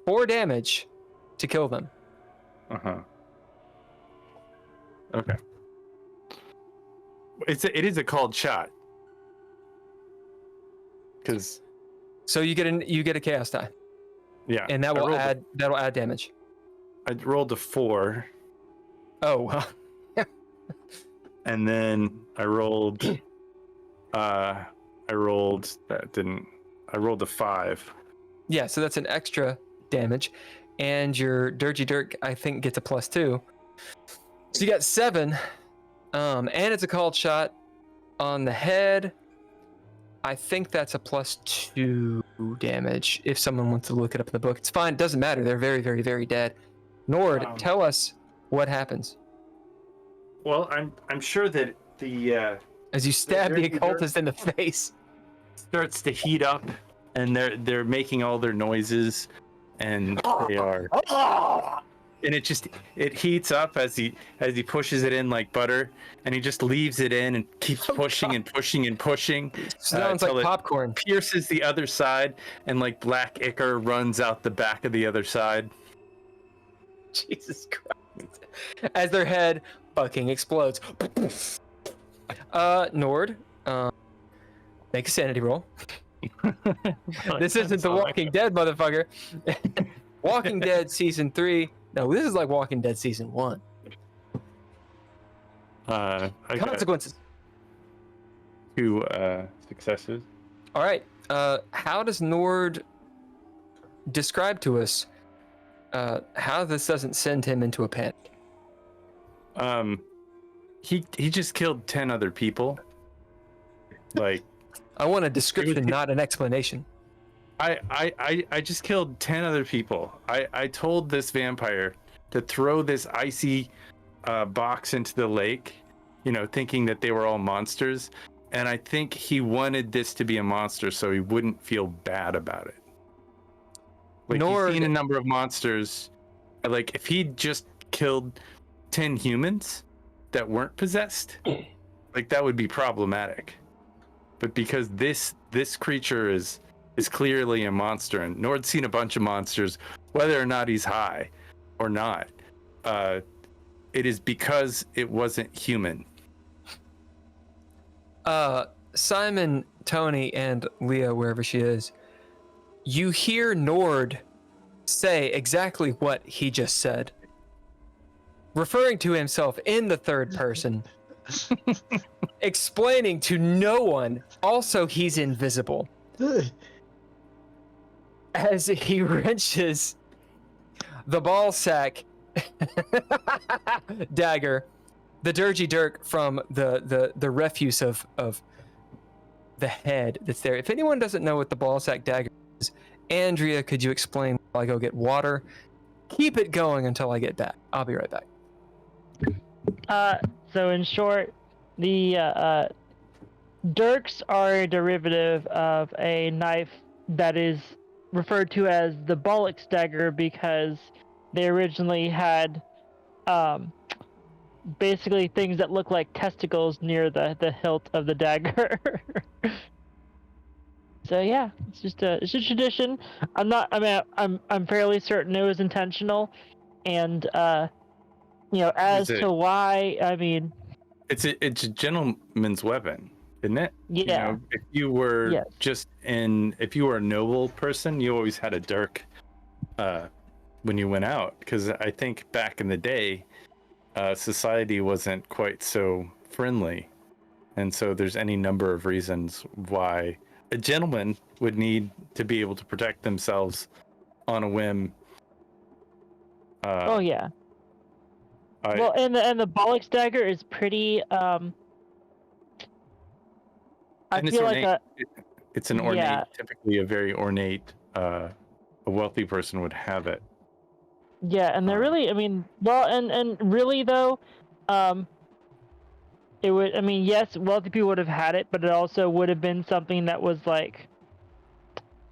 4 damage to kill them. Okay. It is a called shot. Because. So you get a chaos die. Yeah. And that'll add damage. I rolled a 4. Oh, well. And then I rolled a 5. Yeah, so that's an extra damage. And your Dirty Dirk, I think, gets a +2. So you got 7. And it's a called shot on the head. I think that's a +2 damage. If someone wants to look it up in the book, it's fine. It doesn't matter. They're very, very, very dead. Nord, tell us what happens. Well, I'm sure that the as you stab the occultist in the face, starts to heat up, and they're making all their noises, and they are, and it heats up as he pushes it in like butter, and he just leaves it in and keeps pushing and pushing and pushing. Sounds like popcorn. Pierces the other side, and like black ichor runs out the back of the other side. Jesus Christ! As their head fucking explodes. Nord, make a sanity roll. This isn't The Walking Dead, motherfucker. Walking Dead season 3. No, this is like Walking Dead season 1. Consequences. 2 successes. All right. How does Nord describe to us how this doesn't send him into a panic? He just killed 10 other people. Like, I want a description, not an explanation. I just killed 10 other people. I told this vampire to throw this icy box into the lake, thinking that they were all monsters. And I think he wanted this to be a monster so he wouldn't feel bad about it. Like, he's seen a number of monsters. Like, if he just killed 10 humans that weren't possessed, like, that would be problematic. But because this creature is clearly a monster, and Nord's seen a bunch of monsters, whether or not he's high or not, it is because it wasn't human. Simon, Tony, and Leah, wherever she is, you hear Nord say exactly what he just said, referring to himself in the third person, explaining to no one, also he's invisible, as he wrenches the ball sack dagger, the Dirgy Dirk, from the refuse of the head that's there. If anyone doesn't know what the ball sack dagger is, Andrea, could you explain while I go get water? Keep it going until I get back. I'll be right back. So in short, the dirks are a derivative of a knife that is referred to as the bollocks dagger because they originally had basically things that look like testicles near the hilt of the dagger. So yeah, it's a tradition. I'm fairly certain it was intentional, and as to why, I mean, it's a gentleman's weapon, isn't it? yeah. If you were if you were a noble person, you always had a dirk when you went out, because I think back in the day, society wasn't quite so friendly, and so there's any number of reasons why a gentleman would need to be able to protect themselves on a whim. Oh yeah. Well, and the Bollock's dagger is pretty. I feel like it's an ornate, typically a very ornate. A wealthy person would have it. Yeah, and they're really. I mean, well, and really though, it would. I mean, yes, wealthy people would have had it, but it also would have been something that was like,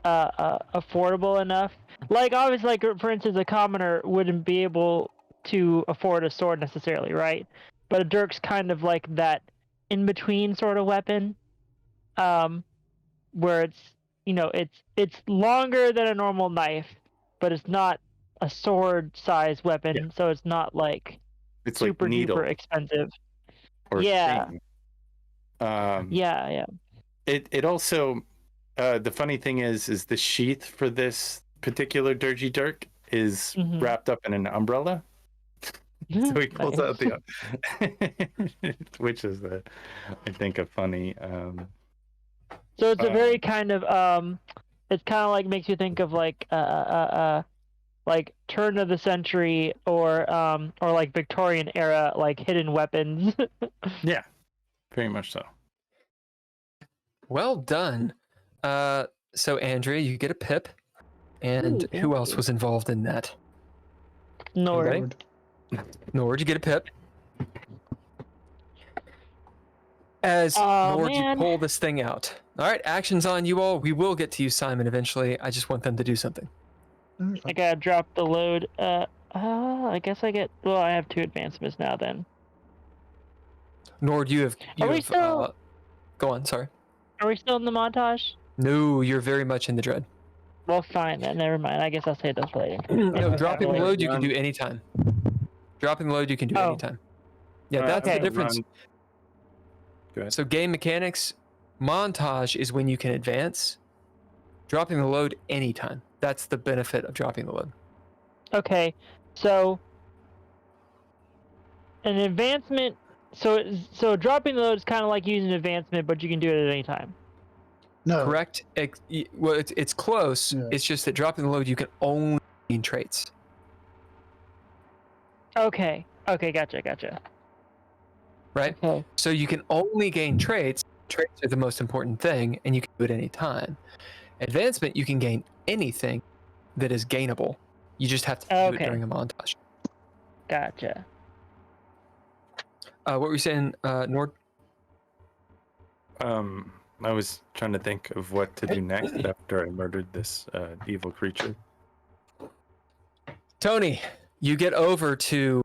affordable enough. Like obviously, like for instance, a commoner wouldn't be able to afford a sword necessarily, right? But a dirk's kind of like that in between sort of weapon, where it's longer than a normal knife, but it's not a sword size weapon, so it's not like it's super like needle duper expensive. or Yeah. thing. Yeah. It also the funny thing is the sheath for this particular dirgy dirk is wrapped up in an umbrella. So he pulls out the which is I think a funny so it's a very kind of it's kind of like makes you think of like turn of the century or like Victorian era like hidden weapons. Yeah, very much so. Well done. So Andrea, you get a pip, and who else was involved in that? Nord. Nord, you get a pip. As Nord, you pull this thing out. All right, action's on you all. We will get to you, Simon, eventually. I just want them to do something. I gotta drop the load. I guess I have 2 advancements now then. Nord, you have go on, sorry. Are we still in the montage? No, you're very much in the dread. Well, fine then. Never mind. I guess I'll save those for later. No, dropping the load you can do anytime. Dropping the load you can do anytime. Yeah, that's the difference. Go ahead. So game mechanics, montage is when you can advance. Dropping the load anytime. That's the benefit of dropping the load. Okay, so an advancement. So dropping the load is kind of like using advancement, but you can do it at any time. No. Correct. It's close. Yeah. It's just that dropping the load you can only gain traits. Okay. Gotcha. Right. Okay. So you can only gain traits. Traits are the most important thing, and you can do it any time. Advancement, you can gain anything that is gainable. You just have to do it during a montage. Gotcha. What were you saying, Nord? I was trying to think of what to do next after I murdered this evil creature. Tony, you get over to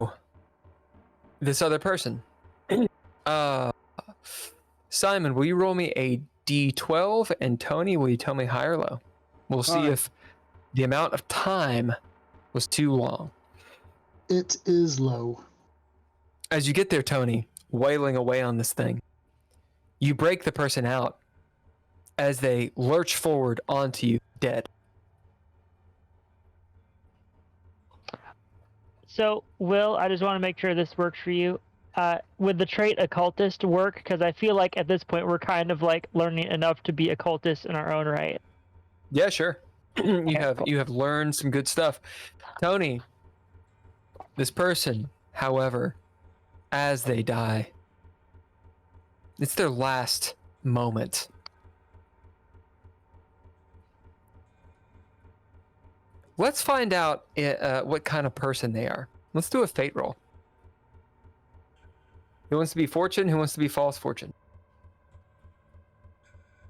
this other person. Simon, will you roll me a D12? And Tony, will you tell me high or low? We'll see if the amount of time was too long. It is low. As you get there, Tony, wailing away on this thing, you break the person out as they lurch forward onto you, dead. So, Will, I just want to make sure this works for you. Would the trait occultist work? Because I feel like at this point we're kind of like learning enough to be occultists in our own right. Yeah, sure. You have learned some good stuff. Tony, this person, however, as they die, it's their last moment. Let's find out what kind of person they are. Let's do a fate roll. Who wants to be fortune? Who wants to be false fortune?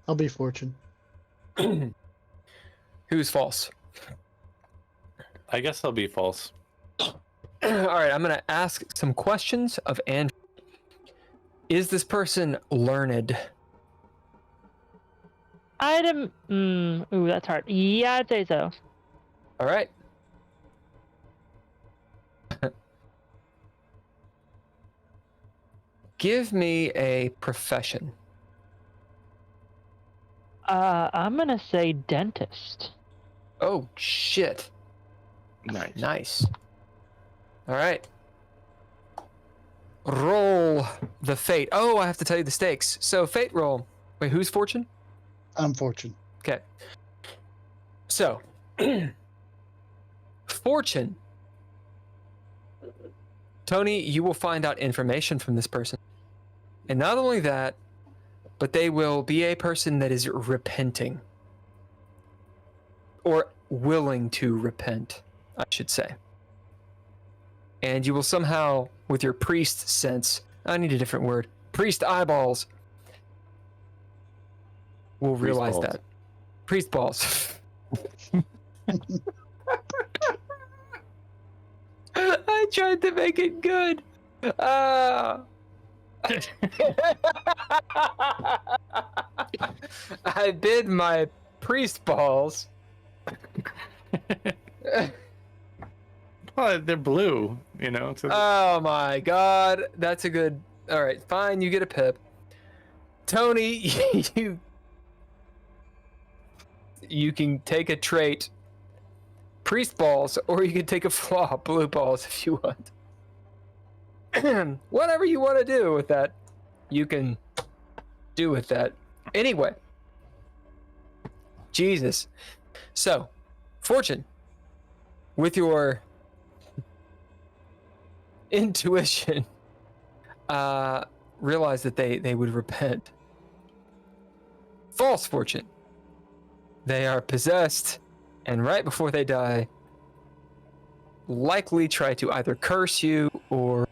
I'll be fortune. Who's false? I guess I'll be false. All right, I'm going to ask some questions of Andrew. Is this person learned? Ooh, that's hard. Yeah, I'd say so. All right. Give me a profession. I'm gonna say dentist. Oh, shit. Nice. All right. Roll the fate. Oh, I have to tell you the stakes. So, fate roll. Wait, who's fortune? I'm fortune. Okay. So, fortune. Tony, you will find out information from this person. And not only that, but they will be a person that is repenting. Or willing to repent, I should say. And you will somehow, with your priest sense, I need a different word, priest eyeballs, will realize that. Priest balls. I tried to make it good. I bid my priest balls. Well, they're blue, you know. So Oh my god, that's a good. All right, fine, you get a pip. Tony, you can take a trait, priest balls, or you can take a flaw, blue balls, if you want. Whatever you want to do with that, you can do with that. Anyway, Jesus. So, fortune, with your intuition, realize that they would repent. False fortune, they are possessed, and right before they die, likely try to either curse you or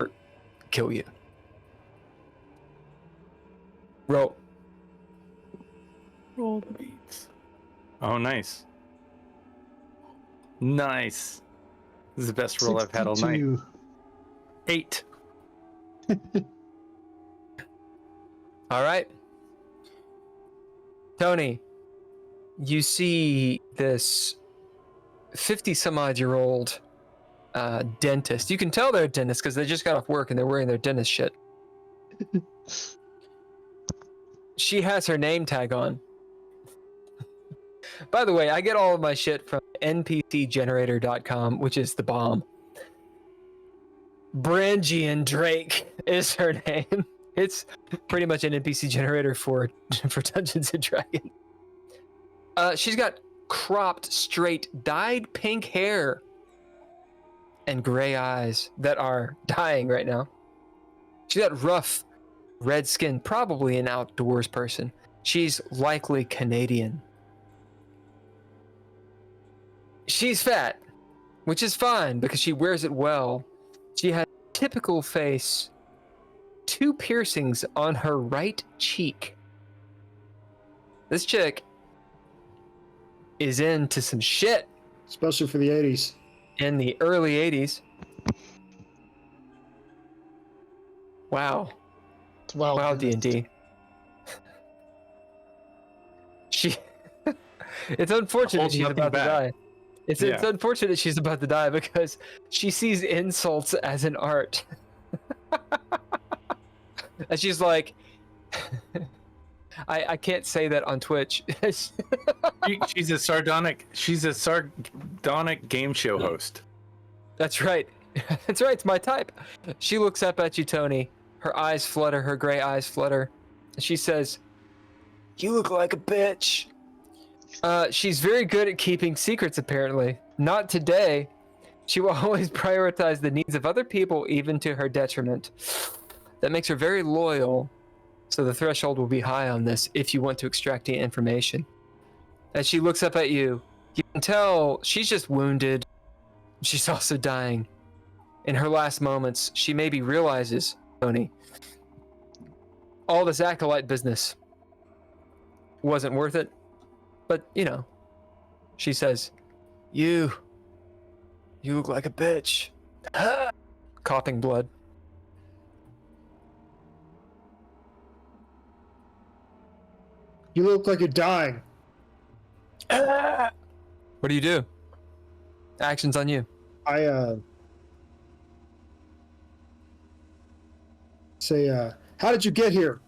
kill you. Roll. roll the beats. Oh, nice. Nice. This is the best roll I've had all night. 62. 8. All right. Tony, you see this 50-some-odd-year-old dentist. You can tell they're a dentist because they just got off work and they're wearing their dentist shit. She has her name tag on. By the way, I get all of my shit from npcgenerator.com, which is the bomb. Brangian Drake is her name. It's pretty much an NPC generator for Dungeons and Dragons. She's got cropped, straight, dyed pink hair and gray eyes that are dying right now. She's got rough red skin, probably an outdoors person. She's likely Canadian. She's fat, which is fine because she wears it well. She has a typical face, 2 piercings on her right cheek. This chick is into some shit. Especially for the 80s. In the early 80s. Wow. It's wild. Wow, D&D. She... It's unfortunate she's about to die. It's unfortunate she's about to die because she sees insults as an art. And she's like... I can't say that on Twitch. She's a sardonic game show host. That's right. That's right. It's my type. She looks up at you, Tony. Her eyes flutter. Her gray eyes flutter. She says, "You look like a bitch." She's very good at keeping secrets, apparently. Not today. She will always prioritize the needs of other people, even to her detriment. That makes her very loyal. So the threshold will be high on this if you want to extract the information. As she looks up at you, you can tell she's just wounded. She's also dying. In her last moments, she maybe realizes, Tony, all this acolyte business wasn't worth it. But, you know, she says, You look like a bitch. coughing blood. You look like you're dying. What do you do? Action's on you. I say, how did you get here?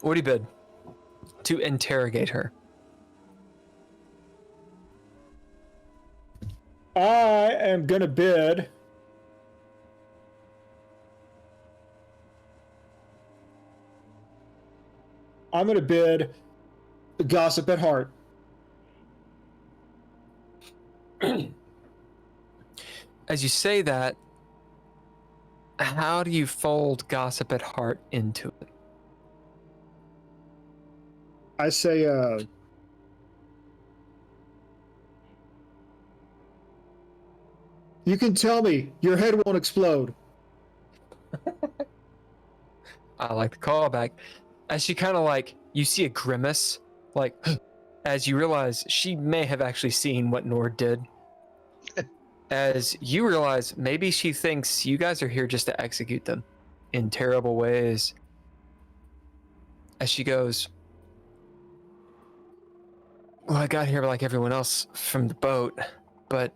What do you bid? To interrogate her. I am gonna bid. I'm gonna bid the gossip at heart. As you say that, how do you fold gossip at heart into it? I say, you can tell me your head won't explode. I like the callback. As she kind of like, you see a grimace, like, as you realize she may have actually seen what Nord did. As you realize maybe she thinks you guys are here just to execute them in terrible ways. As she goes, well, I got here like everyone else from the boat, but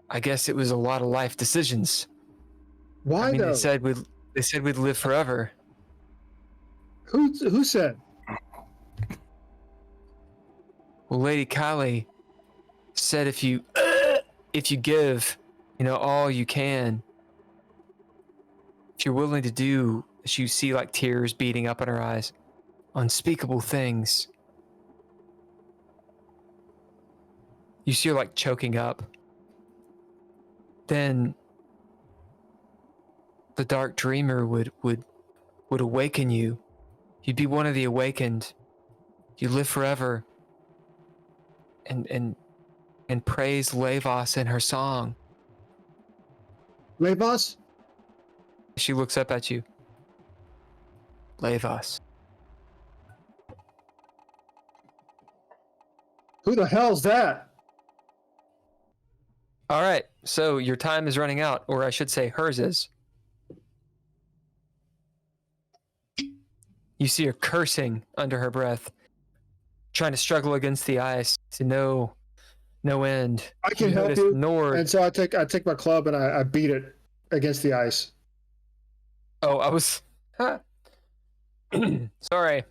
I guess it was a lot of life decisions. Why I mean, though? they said we'd live forever. Who said? Well, Lady Kylie said if you give, all you can, if you're willing to do, as you see like tears beating up in her eyes, unspeakable things. You see her like choking up. Then the Dark Dreamer would awaken you. You'd be one of the awakened. You live forever. And praise Levos in her song. Levos? She looks up at you. Levos. Who the hell's that? All right, so your time is running out, or I should say hers is. You see her cursing under her breath, trying to struggle against the ice to no end. I can help you. Nord. And so I take my club and I beat it against the ice. Oh, I was. Sorry.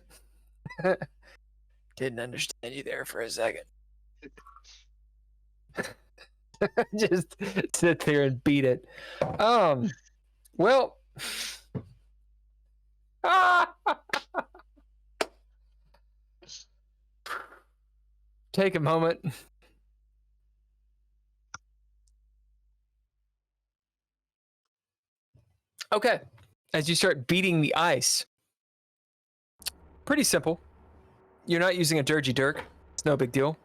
Didn't understand you there for a second. Just sit there and beat it. Well. Take a moment. Okay. As you start beating the ice, pretty simple. You're not using a dirgy dirk. It's no big deal.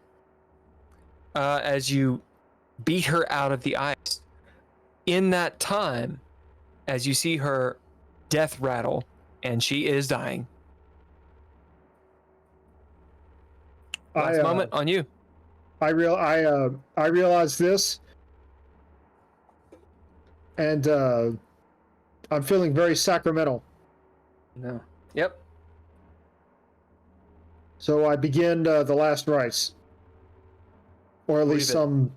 As you beat her out of the ice, in that time, as you see her death rattle, and she is dying. Last moment on you. I realize this, and I'm feeling very sacramental. No. Yep. So I begin the last rites, or at least some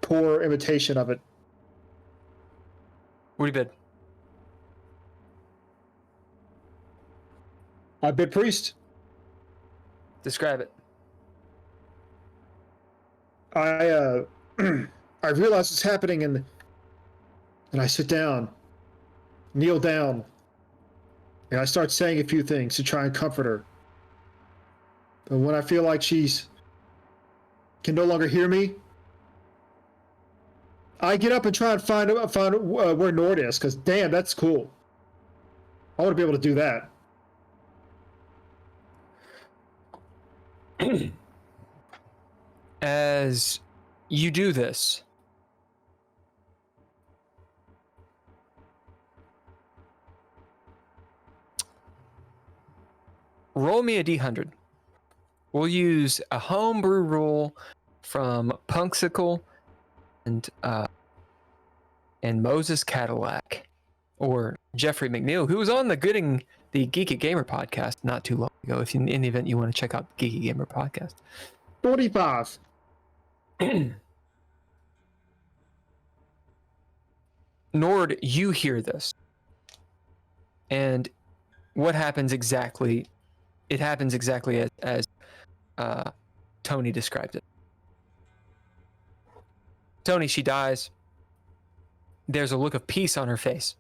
poor imitation of it. What do you bid? I bid priest. Describe it. I realize what's happening, and I sit down, kneel down, and I start saying a few things to try and comfort her. But when I feel like she's can no longer hear me, I get up and try and find where Nord is, because damn, that's cool. I want to be able to do that. As you do this, roll me a D100. We'll use a homebrew rule from Punksicle and Moses Cadillac, or Jeffrey McNeil, who was on the Geeky Gamer podcast not too long ago. If in the event you want to check out the Geeky Gamer podcast, 45. Nord, you hear this, and what happens exactly? It happens exactly as Tony described it. Tony, she dies. There's a look of peace on her face.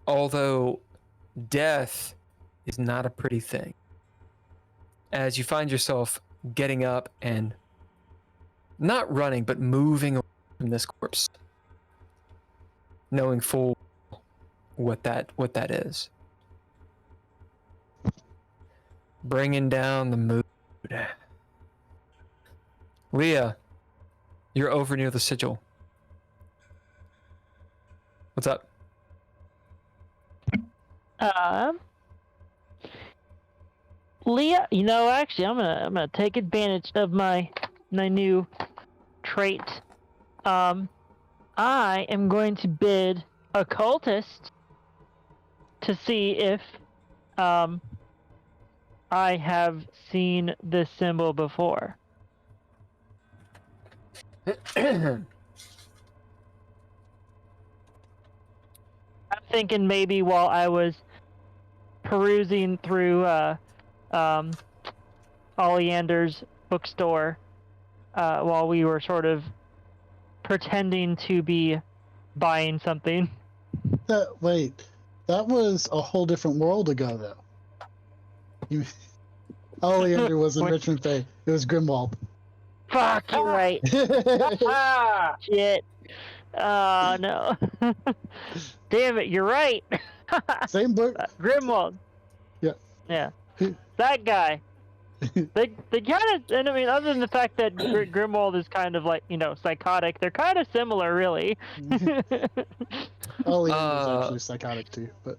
Although death is not a pretty thing. As you find yourself getting up and not running, but moving away from this corpse, knowing full what that is. Bringing down the mood. Leah, you're over near the sigil. What's up? Leah, actually, I'm gonna take advantage of my new trait. I am going to bid a cultist to see if I have seen this symbol before. I'm thinking maybe while I was perusing through Oleander's bookstore, while we were sort of pretending to be buying something. Wait, that was a whole different world ago, though. Oleander was in Richmond Bay. It was Grimwald. Fuck, you're right. Shit. Oh, no. Damn it, you're right. Same book. Grimwald. Yeah. Yeah. That guy. They kind of, and I mean, other than the fact that Grimwald is kind of like, psychotic, they're kind of similar, really. Oleander is actually psychotic too, but.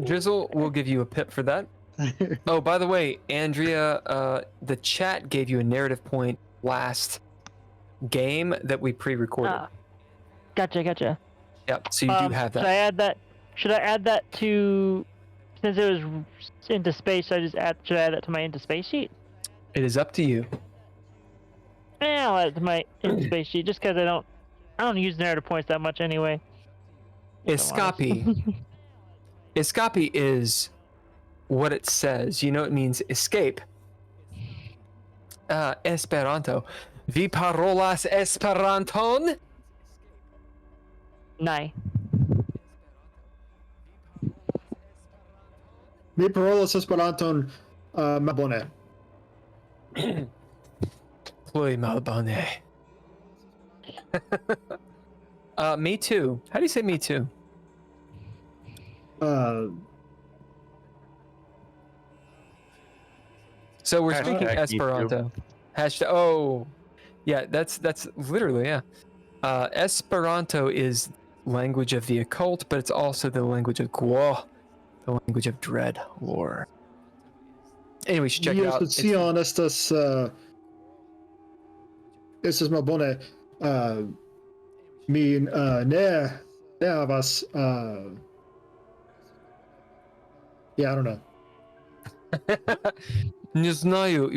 Drizzle will give you a pip for that. Oh, by the way, Andrea, the chat gave you a narrative point last game that we pre-recorded. Gotcha. Yep, so you do have that. Should I add that to, since it was into space, should I add that to my into space sheet? It is up to you. I'll add it to my into space sheet, just because I don't use narrative points that much anyway. Escape. Escape is what it says. It means escape. Esperanto. Vi parolas Esperanton? Nai. Mi parolas Esperanton malbone. Plui malbone. Me too. How do you say me too? So we're speaking Esperanto. Oh, yeah, that's literally, yeah. Esperanto is language of the occult, but it's also the language of Guo, the language of DreadLore. Anyway, you should check it out. Estas malbone. Mi ne havas. Yeah, I don't know. Nie znаю,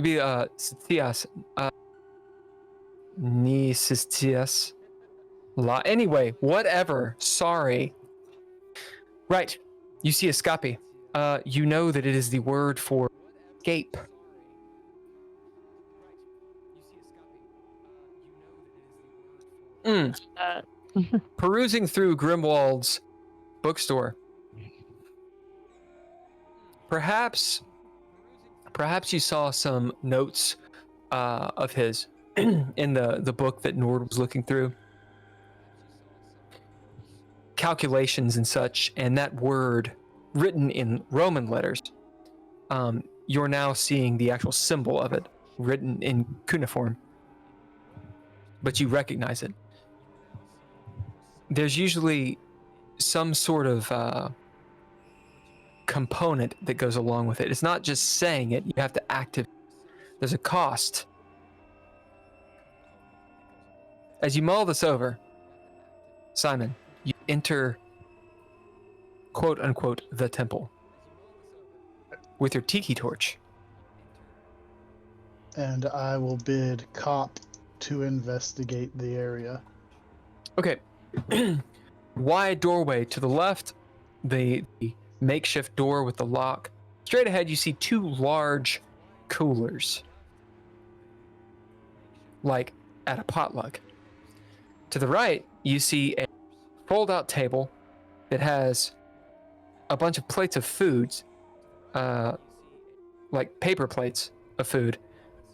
scias. Ni scias. Anyway, whatever. Sorry. Right. You see escape. You know that it is the word for escape. Perusing through Grimwald's bookstore. Perhaps you saw some notes of his in the book that Nord was looking through. Calculations and such, and that word written in Roman letters. You're now seeing the actual symbol of it written in cuneiform, but you recognize it. There's usually some sort of component that goes along with it. It's not just saying it. You have to activate there's a cost. As you mull this over, Simon, you enter, quote unquote, the temple with your tiki torch. And I will bid Cop to investigate the area. Okay. Wide doorway to the left, the makeshift door with the lock. Straight ahead, you see 2 large coolers, like at a potluck. To the right, you see a fold-out table that has a bunch of plates of foods, like paper plates of food.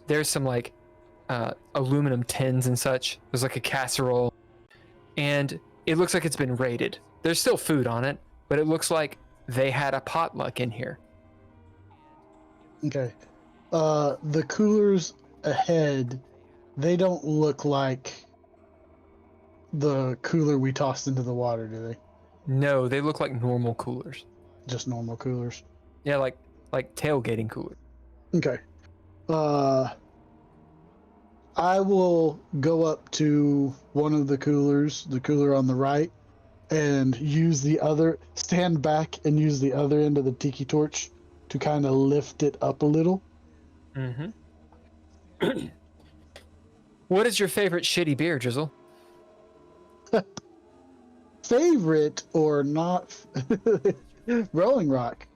There's some like aluminum tins and such. There's like a casserole, and it looks like it's been raided. There's still food on it, but it looks like they had a potluck in here. Okay. The coolers ahead, they don't look like the cooler we tossed into the water, do they? No, they look like normal coolers. Just normal coolers. Yeah, like tailgating coolers. Okay. I will go up to one of the coolers, the cooler on the right, and stand back and use the other end of the tiki torch to kind of lift it up a little. Mm-hmm. What is your favorite shitty beer, Drizzle? Favorite or not? Rolling Rock.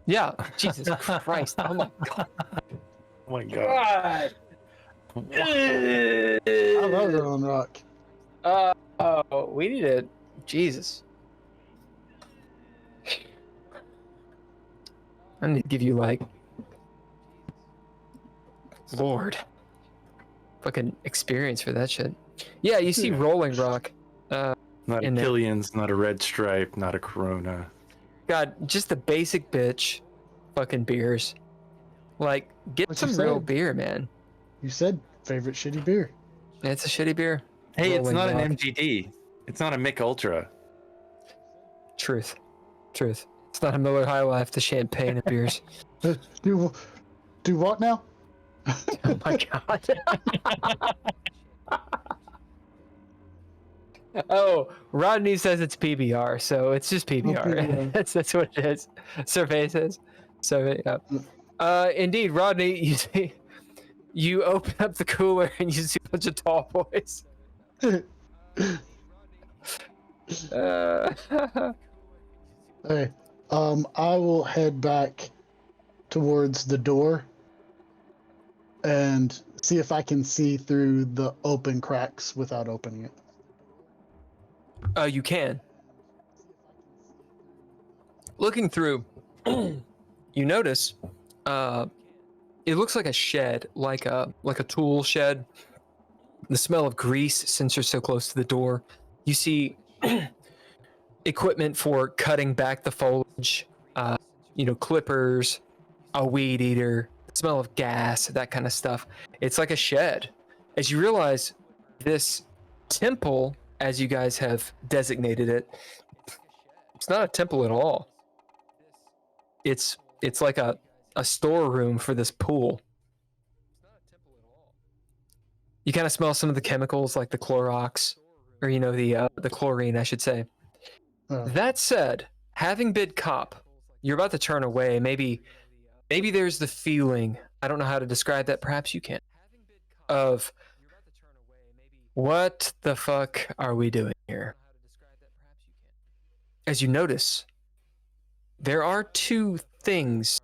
Yeah, Jesus Christ. Oh my God. Oh my God. I love Rolling Rock. Oh, we need it. Jesus. I need to give you like, Lord, fucking experience for that shit. Yeah, you see Rolling Rock. Not a in there. Killian's, not a Red Stripe, not a Corona. God, just the basic bitch fucking beers. Like, get What you some real said? beer, man. You said favorite shitty beer. It's a shitty beer. Hey, it's Rolling not Rock. an MGD. It's not a Mick Ultra. Truth. It's not a Miller High Life, the champagne of beers. Do what now? Oh my God. Oh, Rodney says it's PBR, so it's just PBR. PBR. That's what it is. Survey says. Survey, yeah. Indeed, Rodney, you see, you open up the cooler and you see a bunch of tall boys. Hey, I will head back towards the door and see if I can see through the open cracks without opening it. You can. Looking through, you notice, it looks like a shed, like a tool shed. The smell of grease, since you're so close to the door. You see equipment for cutting back the foliage, clippers, a weed eater, the smell of gas, that kind of stuff. It's like a shed. As you realize, this temple, as you guys have designated it, it's not a temple at all. It's like a storeroom for this pool. You kind of smell some of the chemicals, like the Clorox, or the chlorine, I should say. That said, having bid cop, you're about to turn away. Maybe there's the feeling, I don't know how to describe that, perhaps you can, of what the fuck are we doing here? As you notice, there are 2 things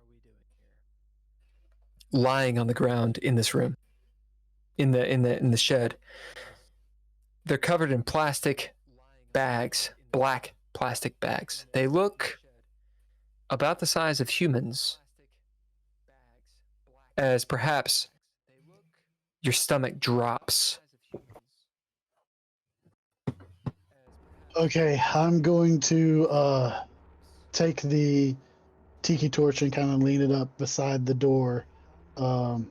lying on the ground in this room, in the shed. They're covered in plastic bags, black plastic bags. They look about the size of humans, as perhaps your stomach drops. Okay, I'm going to take the tiki torch and kind of lean it up beside the door, and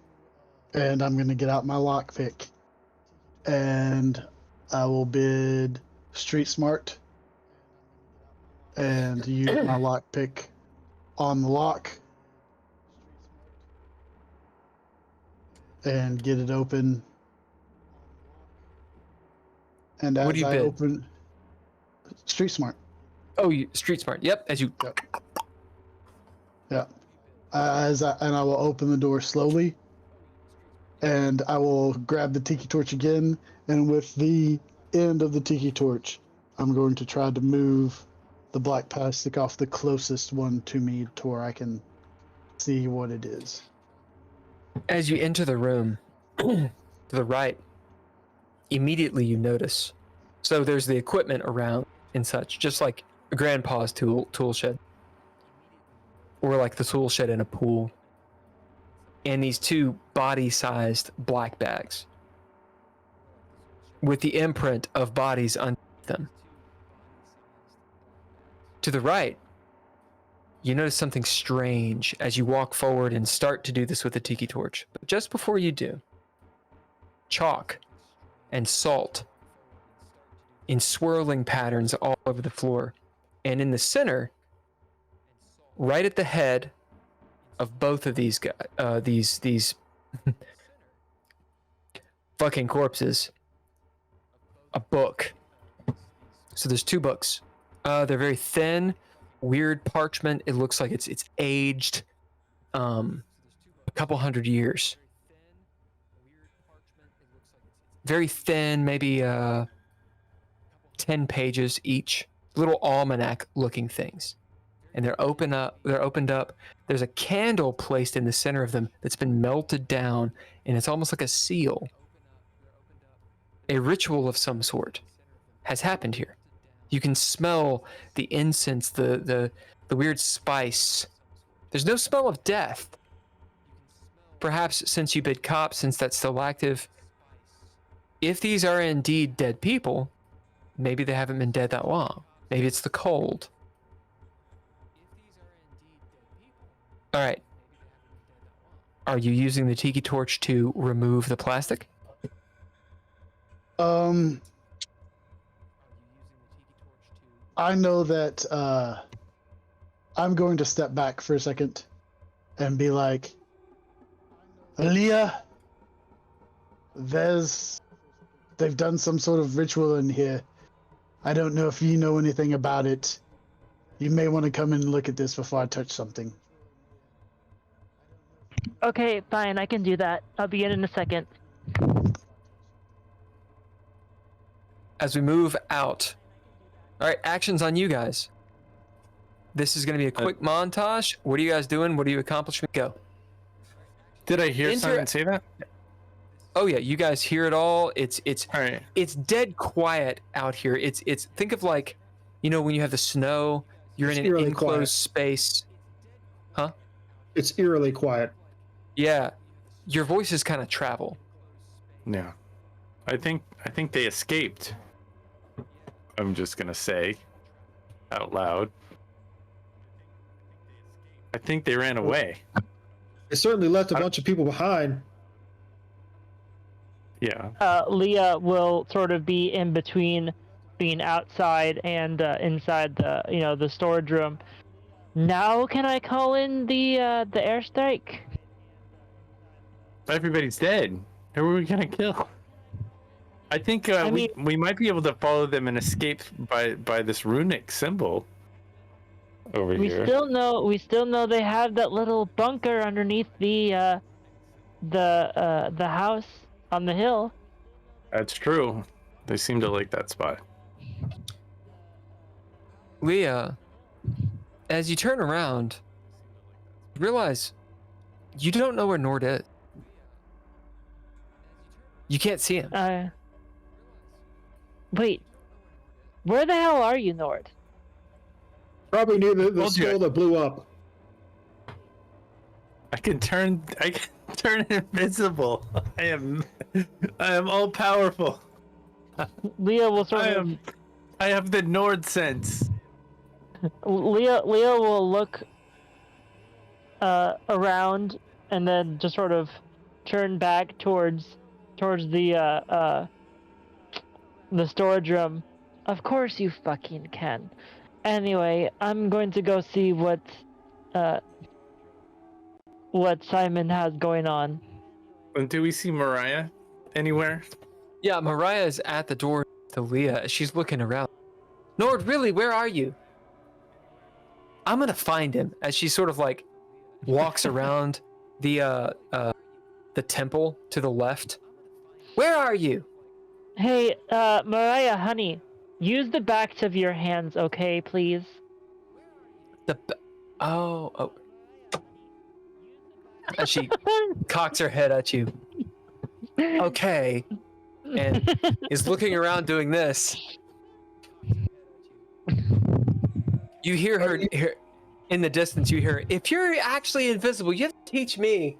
I'm going to get out my lockpick, and I will bid Street Smart and use my lockpick on the lock. and get it open. And What as do you I bid? open, Street Smart. Oh, you street smart. Yep. As you. Yeah. And I will open the door slowly, and I will grab the tiki torch again, and with the end of the tiki torch, I'm going to try to move the black plastic off the closest one to me to where I can see what it is. As you enter the room, to the right, immediately you notice. So there's the equipment around and such, just like Grandpa's tool shed, or like the tool shed in a pool. And these two body-sized black bags with the imprint of bodies underneath them. To the right, you notice something strange as you walk forward and start to do this with the tiki torch. But just before you do, chalk and salt in swirling patterns all over the floor. And in the center, right at the head of both of these guys, these fucking corpses, a book. So there's two books. They're very thin, weird parchment. It looks like it's aged a couple hundred years. Very thin, maybe 10 pages each. Little almanac looking things. And they're opened up. There's a candle placed in the center of them that's been melted down, and it's almost like a seal. A ritual of some sort has happened here. You can smell the incense, the weird spice. There's no smell of death. Perhaps since you bid cop, since that's still active, if these are indeed dead people, maybe they haven't been dead that long. Maybe it's the cold. All right. Are you using the tiki torch to remove the plastic? I know that I'm going to step back for a second and be like, Leah, they've done some sort of ritual in here. I don't know if you know anything about it. You may want to come in and look at this before I touch something. Okay, fine, I can do that. I'll be in a second. As we move out. All right, actions on you guys. This is going to be a quick montage. What are you guys doing? What are you accomplishing? Go. Did I hear someone say that? Oh yeah, you guys hear it all. It's All right. It's dead quiet out here. It's think of like, you know, when you have the snow, you're It's in an eerily enclosed quiet. space. Huh? It's eerily quiet. Yeah. Your voices kind of travel. Yeah. I think they escaped. I'm just gonna say out loud. I think they ran away. It certainly left a bunch of people behind. Yeah. Leah will sort of be in between being outside and inside the storage room. Now can I call in the airstrike? Everybody's dead. Who are we gonna kill? I think I mean- we might be able to follow them and escape by this runic symbol over We here. still know they have that little bunker underneath the house on the hill. That's true. They seem to like that spot. Leah, as you turn around, you realize you don't know where Nord is. You can't see him. Wait, where the hell are you, Nord? Probably near the Told you. skull that blew up. I can turn invisible. I am all powerful. Leah will sort of. I have the Nord sense. Leah will look around and then just sort of turn back towards the storage room. Of course you fucking can. Anyway, I'm going to go see what Simon has going on. Do we see Mariah anywhere? Yeah, Mariah's at the door to Leah. She's looking around. Nord, really, where are you? I'm gonna find him as she sort of like walks around the temple to the left. Where are you? Hey, Mariah, honey, use the backs of your hands, okay, please? Oh. And she cocks her head at you. Okay. And is looking around doing this. You hear her in the distance. You hear, if you're actually invisible, you have to teach me.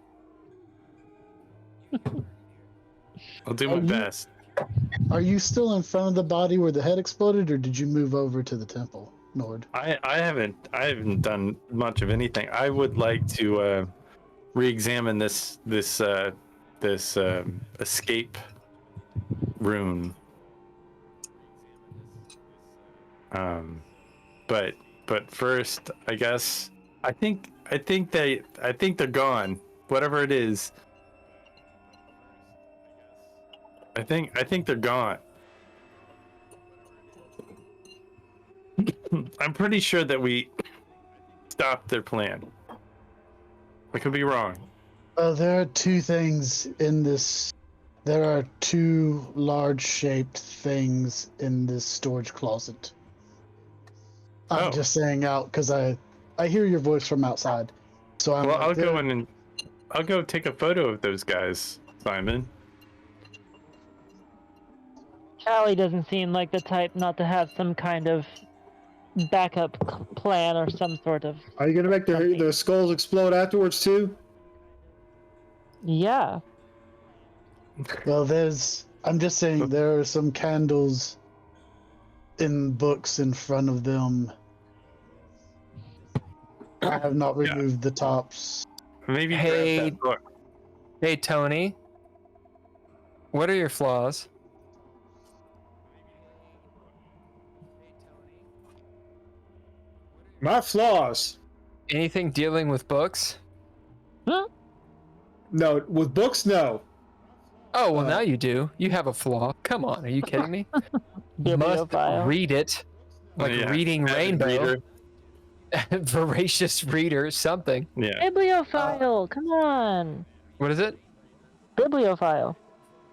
I'll do my best. Are you still in front of the body where the head exploded, or did you move over to the temple, Nord? I haven't done much of anything. I would like to re-examine this escape rune. But first, I guess I think they're gone. Whatever it is. I think they're gone. I'm pretty sure that we stopped their plan. I could be wrong. There are two things in this. There are two large-shaped things in this storage closet. I'm just saying out because I hear your voice from outside. So I'll go in and I'll go take a photo of those guys, Simon. Callie doesn't seem like the type not to have some kind of backup plan or some sort of... Are you gonna make their skulls explode afterwards too? Yeah. Well, I'm just saying there are some candles in books in front of them. I have not removed the tops. Maybe grab that book. Hey, Tony. What are your flaws? My flaws. Anything dealing with books? No, with books, no. Oh, well, now you do. You have a flaw. Come on, are you kidding me? You must Bibliophile. read it. Like reading Rainbow. Voracious reader, something. Yeah. Bibliophile, come on. What is it? Bibliophile.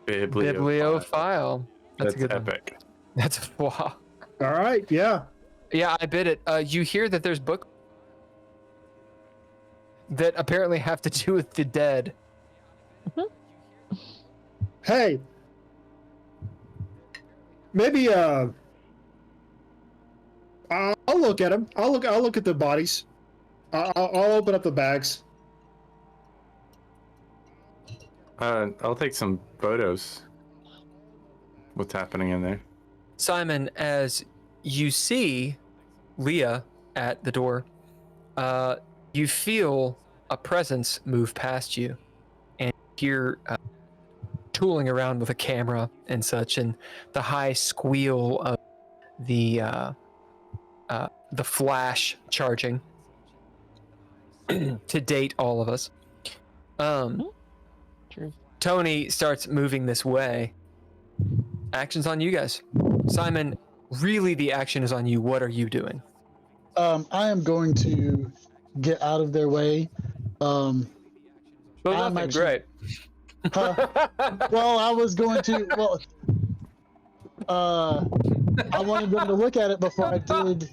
Bibliophile. That's a good epic. one. That's a flaw. All right, yeah. Yeah, I bid it. You hear that there's books that apparently have to do with the dead. Hey, maybe I'll look at them. I'll look at the bodies. I'll open up the bags. I'll take some photos. What's happening in there? Simon, as you see Leah at the door, you feel a presence move past you, and hear tooling around with a camera and such, and the high squeal of the flash charging to date all of us. True. Tony starts moving this way. Action's on you guys. Simon, really the action is on you. What are you doing? I am going to get out of their way. Well, nothing, great. Well, I was going to. Well, I wanted them to look at it before I did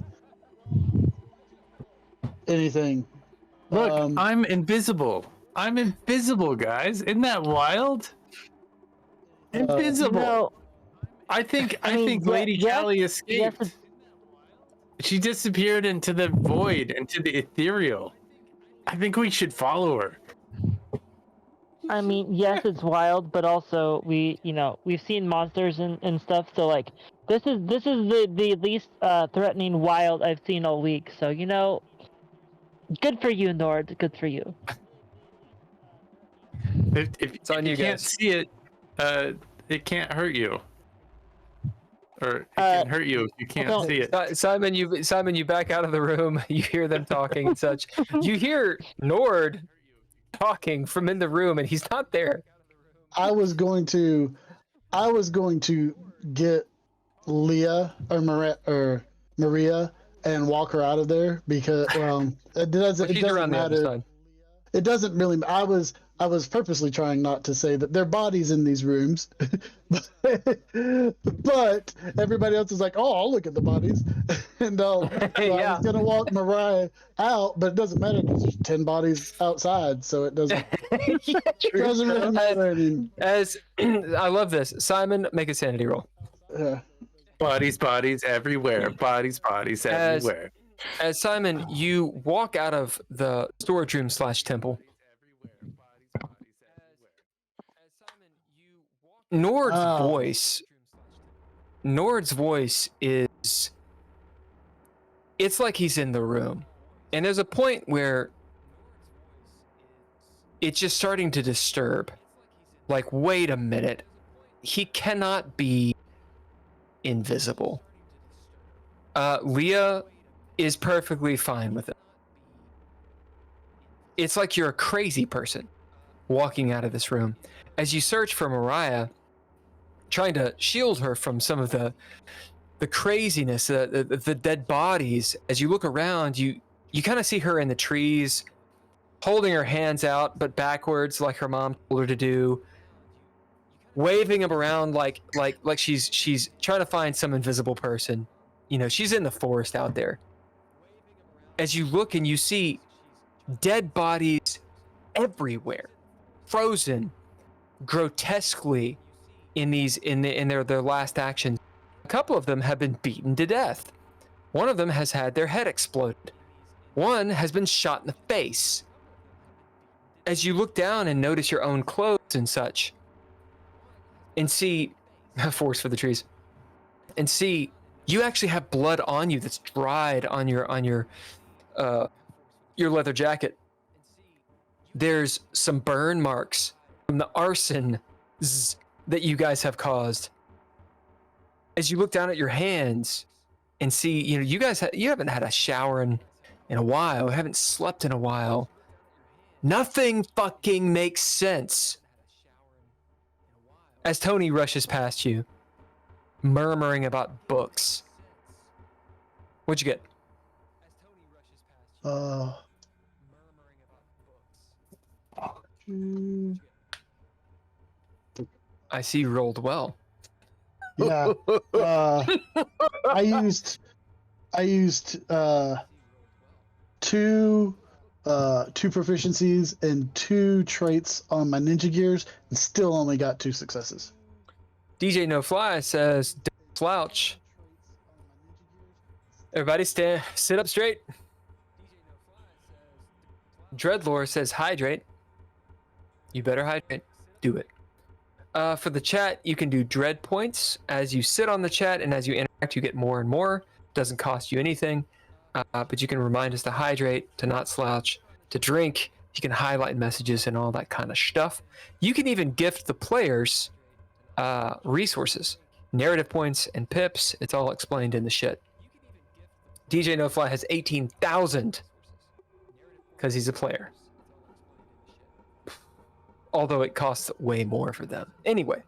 anything. Look, I'm invisible. I'm invisible, guys. Isn't that wild? Invisible. No, I think yeah, Lady Callie escaped. yes, She disappeared into the void, into the ethereal. I think we should follow her. I mean, yes, it's wild, but also we've seen monsters and stuff. So like, this is the least threatening wild I've seen all week. So good for you, Nord. Good for you. If you can't see it, it can't hurt you. Or it can hurt you if you can't see it. Simon, you back out of the room. You hear them talking and such. You hear Nord talking from in the room, and he's not there. I was going to get Leah or Maria and walk her out of there because it doesn't matter. It doesn't really. I was purposely trying not to say that there are bodies in these rooms, but everybody else is like, "Oh, I'll look at the bodies," and so I was gonna walk Mariah out, but it doesn't matter because there's 10 bodies outside, so it doesn't really matter. I mean, as I love this, Simon, make a sanity roll. Bodies everywhere. Bodies everywhere. As Simon, you walk out of the storage room / temple. Nord's voice is, it's like he's in the room. And there's a point where it's just starting to disturb. Like, wait a minute. He cannot be invisible. Leah is perfectly fine with it. It's like you're a crazy person walking out of this room. As you search for Mariah, trying to shield her from some of the craziness, the dead bodies, as you look around, you kind of see her in the trees, holding her hands out, but backwards like her mom told her to do, waving them around like she's trying to find some invisible person. You know, she's in the forest out there. As you look and you see dead bodies everywhere, frozen grotesquely in their last actions. A couple of them have been beaten to death. One of them has had their head exploded. One has been shot in the face. As you look down and notice your own clothes and such, and see forest for the trees, and see you actually have blood on you that's dried on your leather jacket. There's some burn marks from the arson that you guys have caused. As you look down at your hands and see, you know, you haven't had a shower in a while, haven't slept in a while. Nothing fucking makes sense. As Tony rushes past you, murmuring about books. What'd you get? I see you rolled well. Yeah. I used two proficiencies and 2 traits on my ninja gears and still only got 2 successes. DJ No Fly says, "Don't slouch." Everybody sit up straight. DreadLore says, "Hydrate." You better hydrate. Do it. For the chat, you can do dread points. As you sit on the chat and as you interact, you get more and more. Doesn't cost you anything. But you can remind us to hydrate, to not slouch, to drink. You can highlight messages and all that kind of stuff. You can even gift the players resources, narrative points, and pips. It's all explained in the shit. DJ No Fly has 18,000 because he's a player. Although it costs way more for them. Anyway,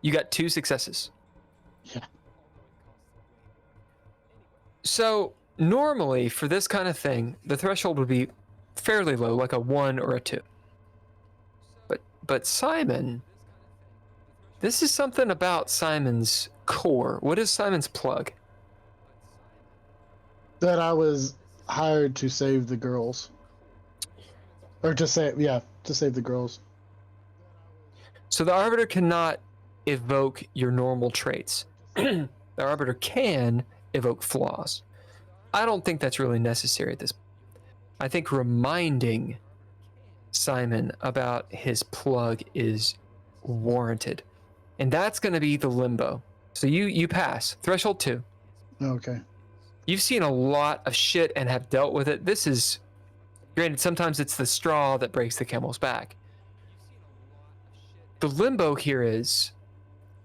you got 2 successes. Yeah. So normally for this kind of thing, the threshold would be fairly low, like a 1 or a 2. But Simon, this is something about Simon's core. What is Simon's plug? That I was hired to save the girls. Or to save the girls. So the Arbiter cannot evoke your normal traits. The Arbiter can evoke flaws. I don't think that's really necessary at this point. I think reminding Simon about his plug is warranted. And that's going to be the limbo. So you pass. Threshold 2. Okay. You've seen a lot of shit and have dealt with it. This is, granted, sometimes it's the straw that breaks the camel's back. The limbo here is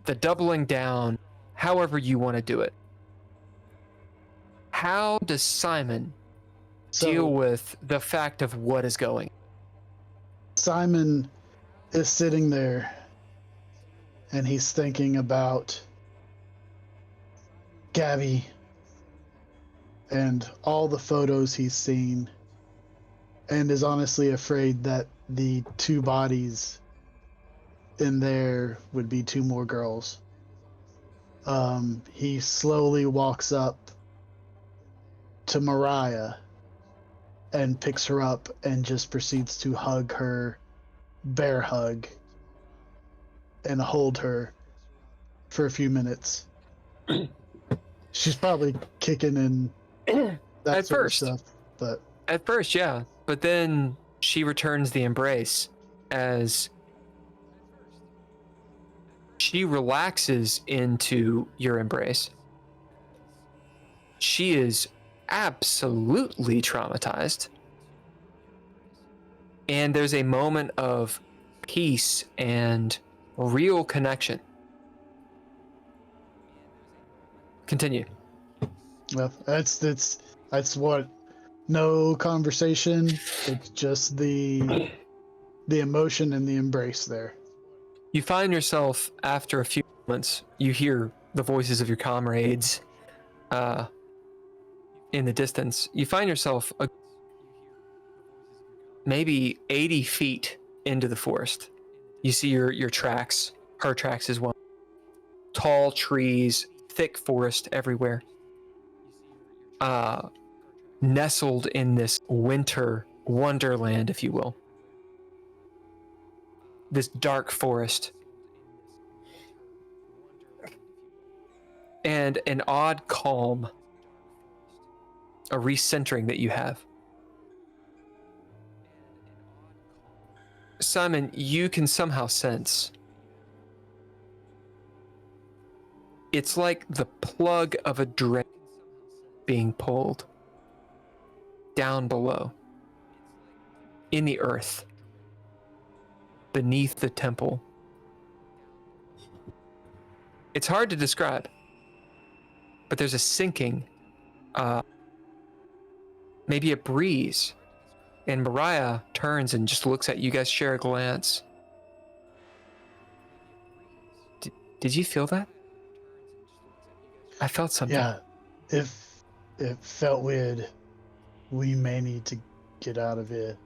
the doubling down, however you want to do it. How does Simon deal with the fact of what is going? Simon is sitting there and he's thinking about Gabby and all the photos he's seen, and is honestly afraid that the two bodies in there would be two more girls. He slowly walks up to Mariah and picks her up and just proceeds to hug her, bear hug, and hold her for a few minutes. She's probably kicking and that At sort first. of stuff, but At first, yeah. But then she returns the embrace as she relaxes into your embrace. She is absolutely traumatized. And there's a moment of peace and real connection. Continue. well, that's what. No conversation. It's just the emotion and the embrace there. You find yourself, after a few moments, you hear the voices of your comrades in the distance. You find yourself maybe 80 feet into the forest. You see your tracks, her tracks as well. Tall trees, thick forest everywhere. Nestled in this winter wonderland, if you will. This dark forest. And an odd calm, a recentering that you have. Simon, you can somehow sense it's like the plug of a drain being pulled down below, in the earth, beneath the temple. It's hard to describe, but there's a sinking, maybe a breeze, and Mariah turns and just looks at you. Guys share a glance. Did you feel that? I felt something. Yeah, if it felt weird, we may need to get out of here.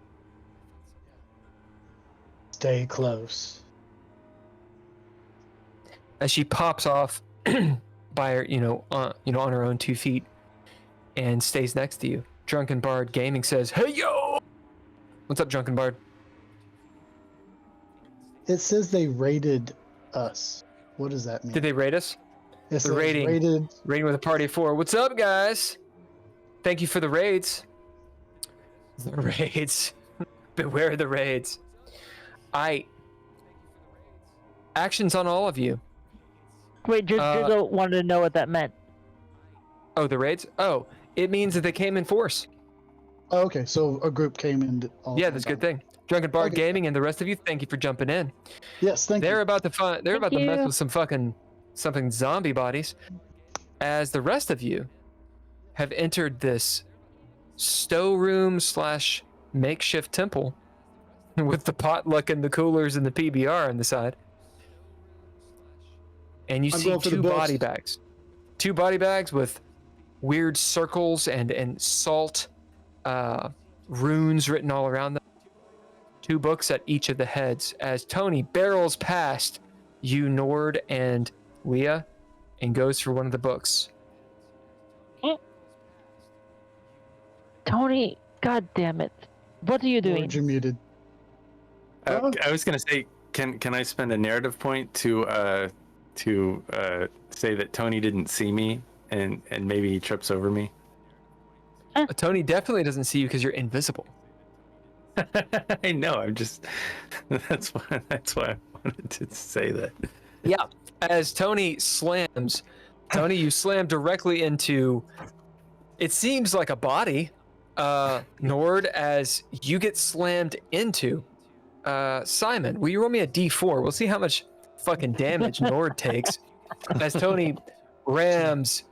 Stay close. As she pops off by her, on her own 2 feet, and stays next to you. Drunken Bard Gaming says, "Hey yo, what's up, Drunken Bard?" It says they raided us. What does that mean? Did they raid us? It says raiding. raided. Raiding with a party of 4. What's up, guys? Thank you for the raids. The raids. Beware the raids. Actions on all of you. Wait, Drizzle wanted to know what that meant. Oh, the raids? Oh, it means that they came in force. Oh, okay, so a group came in. All Yeah, that's a good thing. Drunken Bard Okay. Gaming and the rest of you, thank you for jumping in. Yes, thank They're you. about to They're about to Thank mess you. with something zombie bodies, as the rest of you have entered this storeroom / makeshift temple with the potluck and the coolers and the PBR on the side. And you I'm see going for the two books. body bags. 2 body bags with weird circles and salt runes written all around them. 2 books at each of the heads as Tony barrels past you, Nord, and Leah, and goes for one of the books. Tony, god damn it. What are you doing? Lord, you're muted. I was gonna say, can I spend a narrative point to say that Tony didn't see me and maybe he trips over me? Tony definitely doesn't see you because you're invisible. I know. I'm just. That's why I wanted to say that. Yeah. As Tony slams, you slam directly into. It seems like a body, Nord, as you get slammed into. Simon, will you roll me a D4? We'll see how much fucking damage Nord takes. As Tony rams,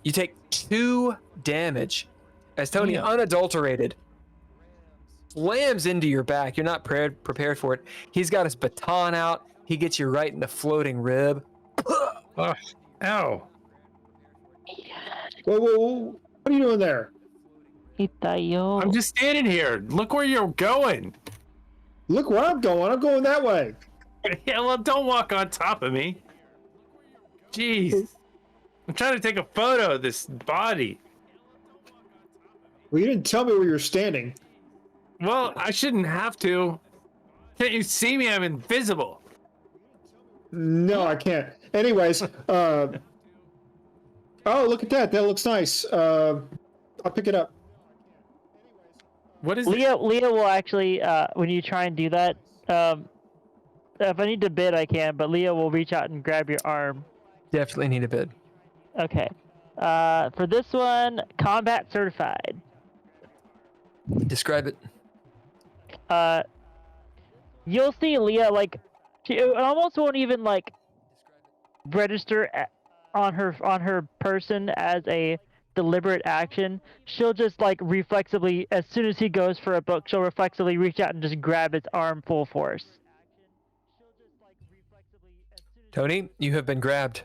you take 2 damage. As Tony, Damn. unadulterated, slams into your back. You're not prepared for it. He's got his baton out. He gets you right in the floating rib. Oh, ow. Whoa. What are you doing there? Itayo. I'm just standing here. Look where you're going. Look where I'm going. I'm going that way. Yeah, well, don't walk on top of me. Jeez. I'm trying to take a photo of this body. Well, you didn't tell me where you're standing. Well, I shouldn't have to. Can't you see me? I'm invisible. No, I can't. Anyways, oh, look at that. That looks nice. I'll pick it up. What is it? Leah will actually, when you try and do that, if I need to bid, I can, but Leah will reach out and grab your arm. Definitely need a bid. Okay. For this one, combat certified. Describe it. You'll see Leah, like, she almost won't even, like, register on her person as a deliberate action. She'll just, like, reflexively, as soon as he goes for a book, she'll reflexively reach out and just grab his arm full force. Tony, you have been grabbed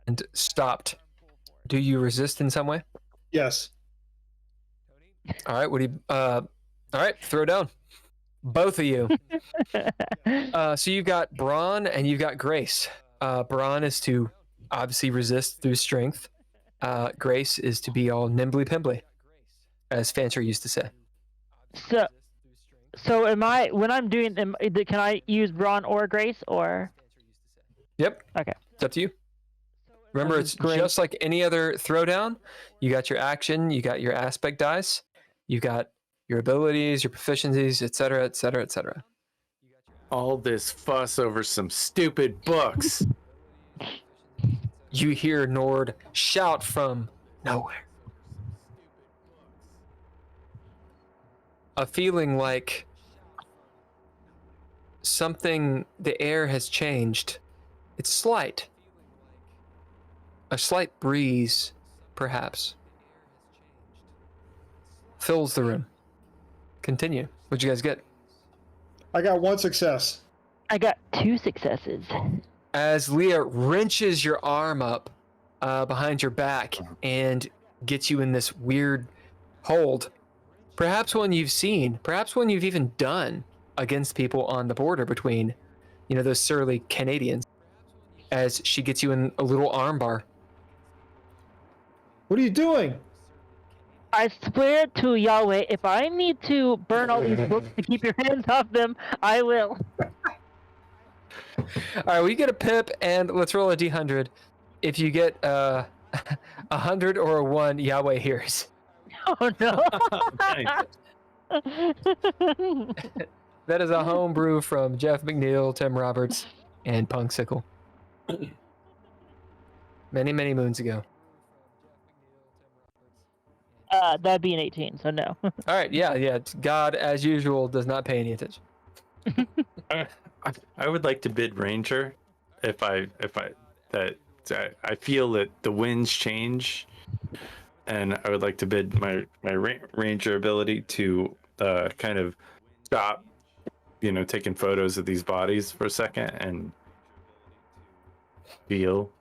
and stopped. Do you resist in some way? Yes. All right. What do you? All right. Throw down. Both of you. So you've got Braun and you've got Grace. Braun is to obviously resist through strength. Grace is to be all nimbly pimbly, as Fancher used to say. So am I, when I'm doing them, can I use Braun or Grace, or? Yep. Okay. It's up to you. Remember, it's just like any other throwdown. You got your action, you got your aspect dice, you got your abilities, your proficiencies, etc., etc., etc. All this fuss over some stupid books. You hear Nord shout from nowhere. A feeling like something, the air has changed. It's slight. A slight breeze, perhaps, fills the room. Continue. What'd you guys get? I got 1 success. I got 2 successes. As Leah wrenches your arm up behind your back and gets you in this weird hold, perhaps one you've seen, perhaps one you've even done against people on the border between, those surly Canadians, as she gets you in a little arm bar. What are you doing? I swear to Yahweh, if I need to burn all these books to keep your hands off them, I will. All right, we get a pip, and let's roll a d100. If you get a 100 or a 1, Yahweh hears. Oh no! That is a homebrew from Jeff McNeil, Tim Roberts, and Punk Sickle. Many, many moons ago. That'd be an 18, so no. All right, yeah. God, as usual, does not pay any attention. I would like to bid Ranger, if I feel that the winds change, and I would like to bid my Ranger ability to kind of stop, taking photos of these bodies for a second and feel.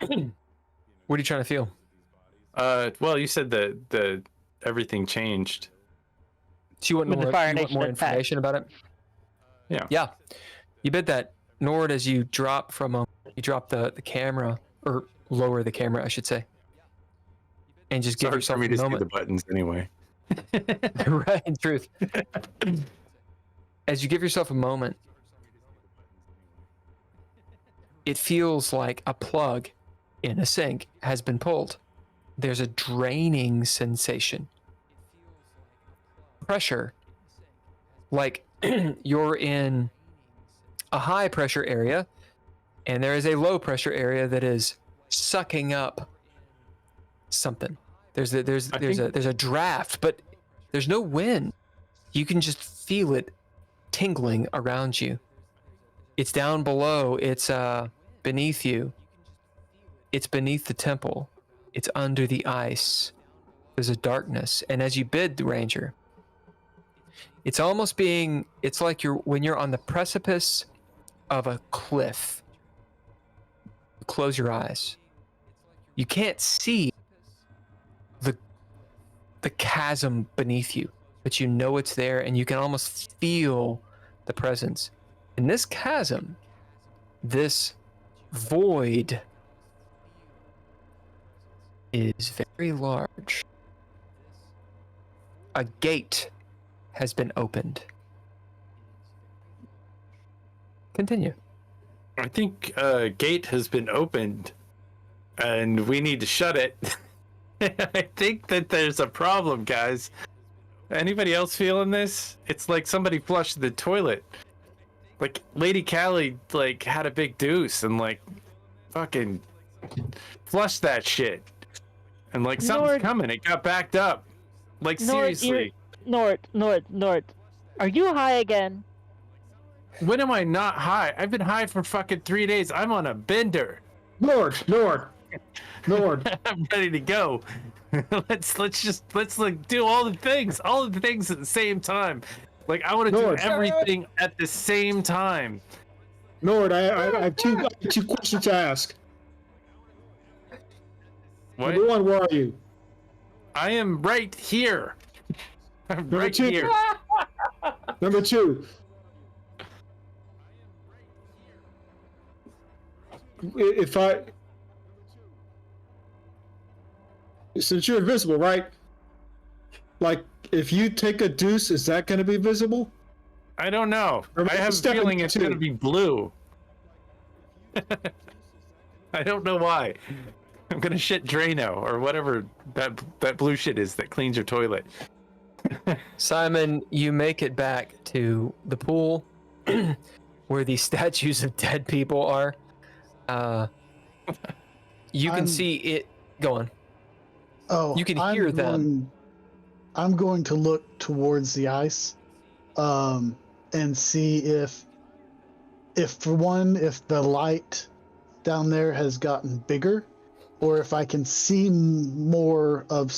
What are you trying to feel? Well, you said that the everything changed. Do you want more information about it? Yeah. You bid that. Nord, as you drop the camera, or lower the camera, I should say, and just give yourself for me a to moment. see the buttons anyway. Right, in truth. As you give yourself a moment, it feels like a plug in a sink has been pulled. There's a draining sensation. Pressure. Like you're in a high pressure area, and there is a low pressure area that is sucking up something. There's a draft, but there's no wind. You can just feel it tingling around you. It's down below. It's beneath you. It's beneath the temple. It's under the ice. There's a darkness. And as you bid the Ranger, It's almost it's like when you're on the precipice of a cliff. Close your eyes. You can't see the chasm beneath you, but you know it's there, and you can almost feel the presence. In this chasm, this void is very large. A gate has been opened. Continue. I think a gate has been opened, and we need to shut it. I think that there's a problem, guys. Anybody else feeling this? It's like somebody flushed the toilet. Like Lady Callie, like, had a big deuce and like fucking flushed that shit. And like something's coming. It got backed up. Like seriously. Nort. Are you high again? When am I not high? I've been high for fucking 3 days. I'm on a bender. Nord. I'm ready to go. let's like do all the things at the same time. Like I want to do everything at the same time. Nord, I have two questions to ask. What? Number one, where are you? I am right here. I'm right here. Number two. Since you're invisible, right? Like, if you take a deuce, is that going to be visible? I don't know. I have a feeling it's going to be blue. I don't know why. I'm going to shit Drano or whatever that blue shit is that cleans your toilet. Simon, you make it back to the pool where the statues of dead people are. You can see it. Go on. Oh, you can hear them. I'm going to look towards the ice, and see if the light down there has gotten bigger, or if I can see more of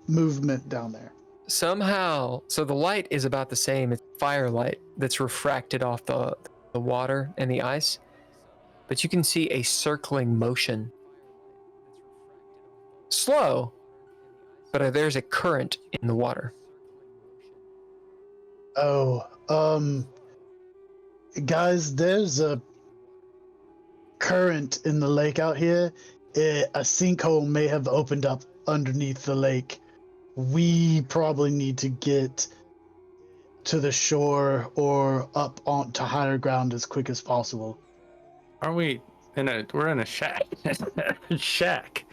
movement down there. Somehow, so the light is about the same. It's firelight that's refracted off the water and the ice, but you can see a circling motion. Slow, but there's a current in the water. Oh, guys, there's a current in the lake out here. A sinkhole may have opened up underneath the lake. We probably need to get to the shore or up onto higher ground as quick as possible. Are we we're in a shack? Shack.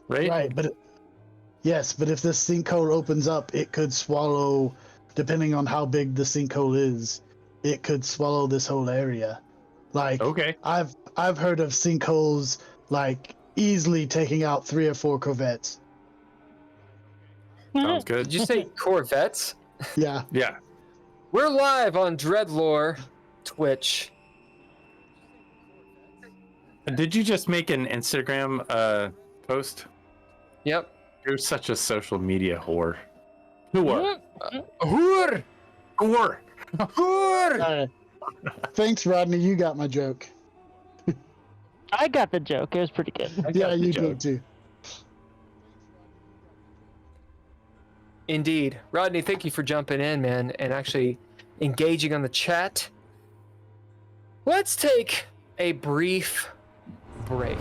Right? Right, but yes, but if this sinkhole opens up, it could swallow, depending on how big the sinkhole is, it could swallow this whole area. Like, okay. I've heard of sinkholes like easily taking out 3 or 4 corvettes. Sounds good. Did you say corvettes? Yeah. Yeah. We're live on DreadLore Twitch. Did you just make an Instagram post? Yep. You're such a social media whore. Whore. Thanks, Rodney. You got my joke. I got the joke. It was pretty good. Yeah, you did too. Indeed. Rodney, thank you for jumping in, man, and actually engaging on the chat. Let's take a brief break.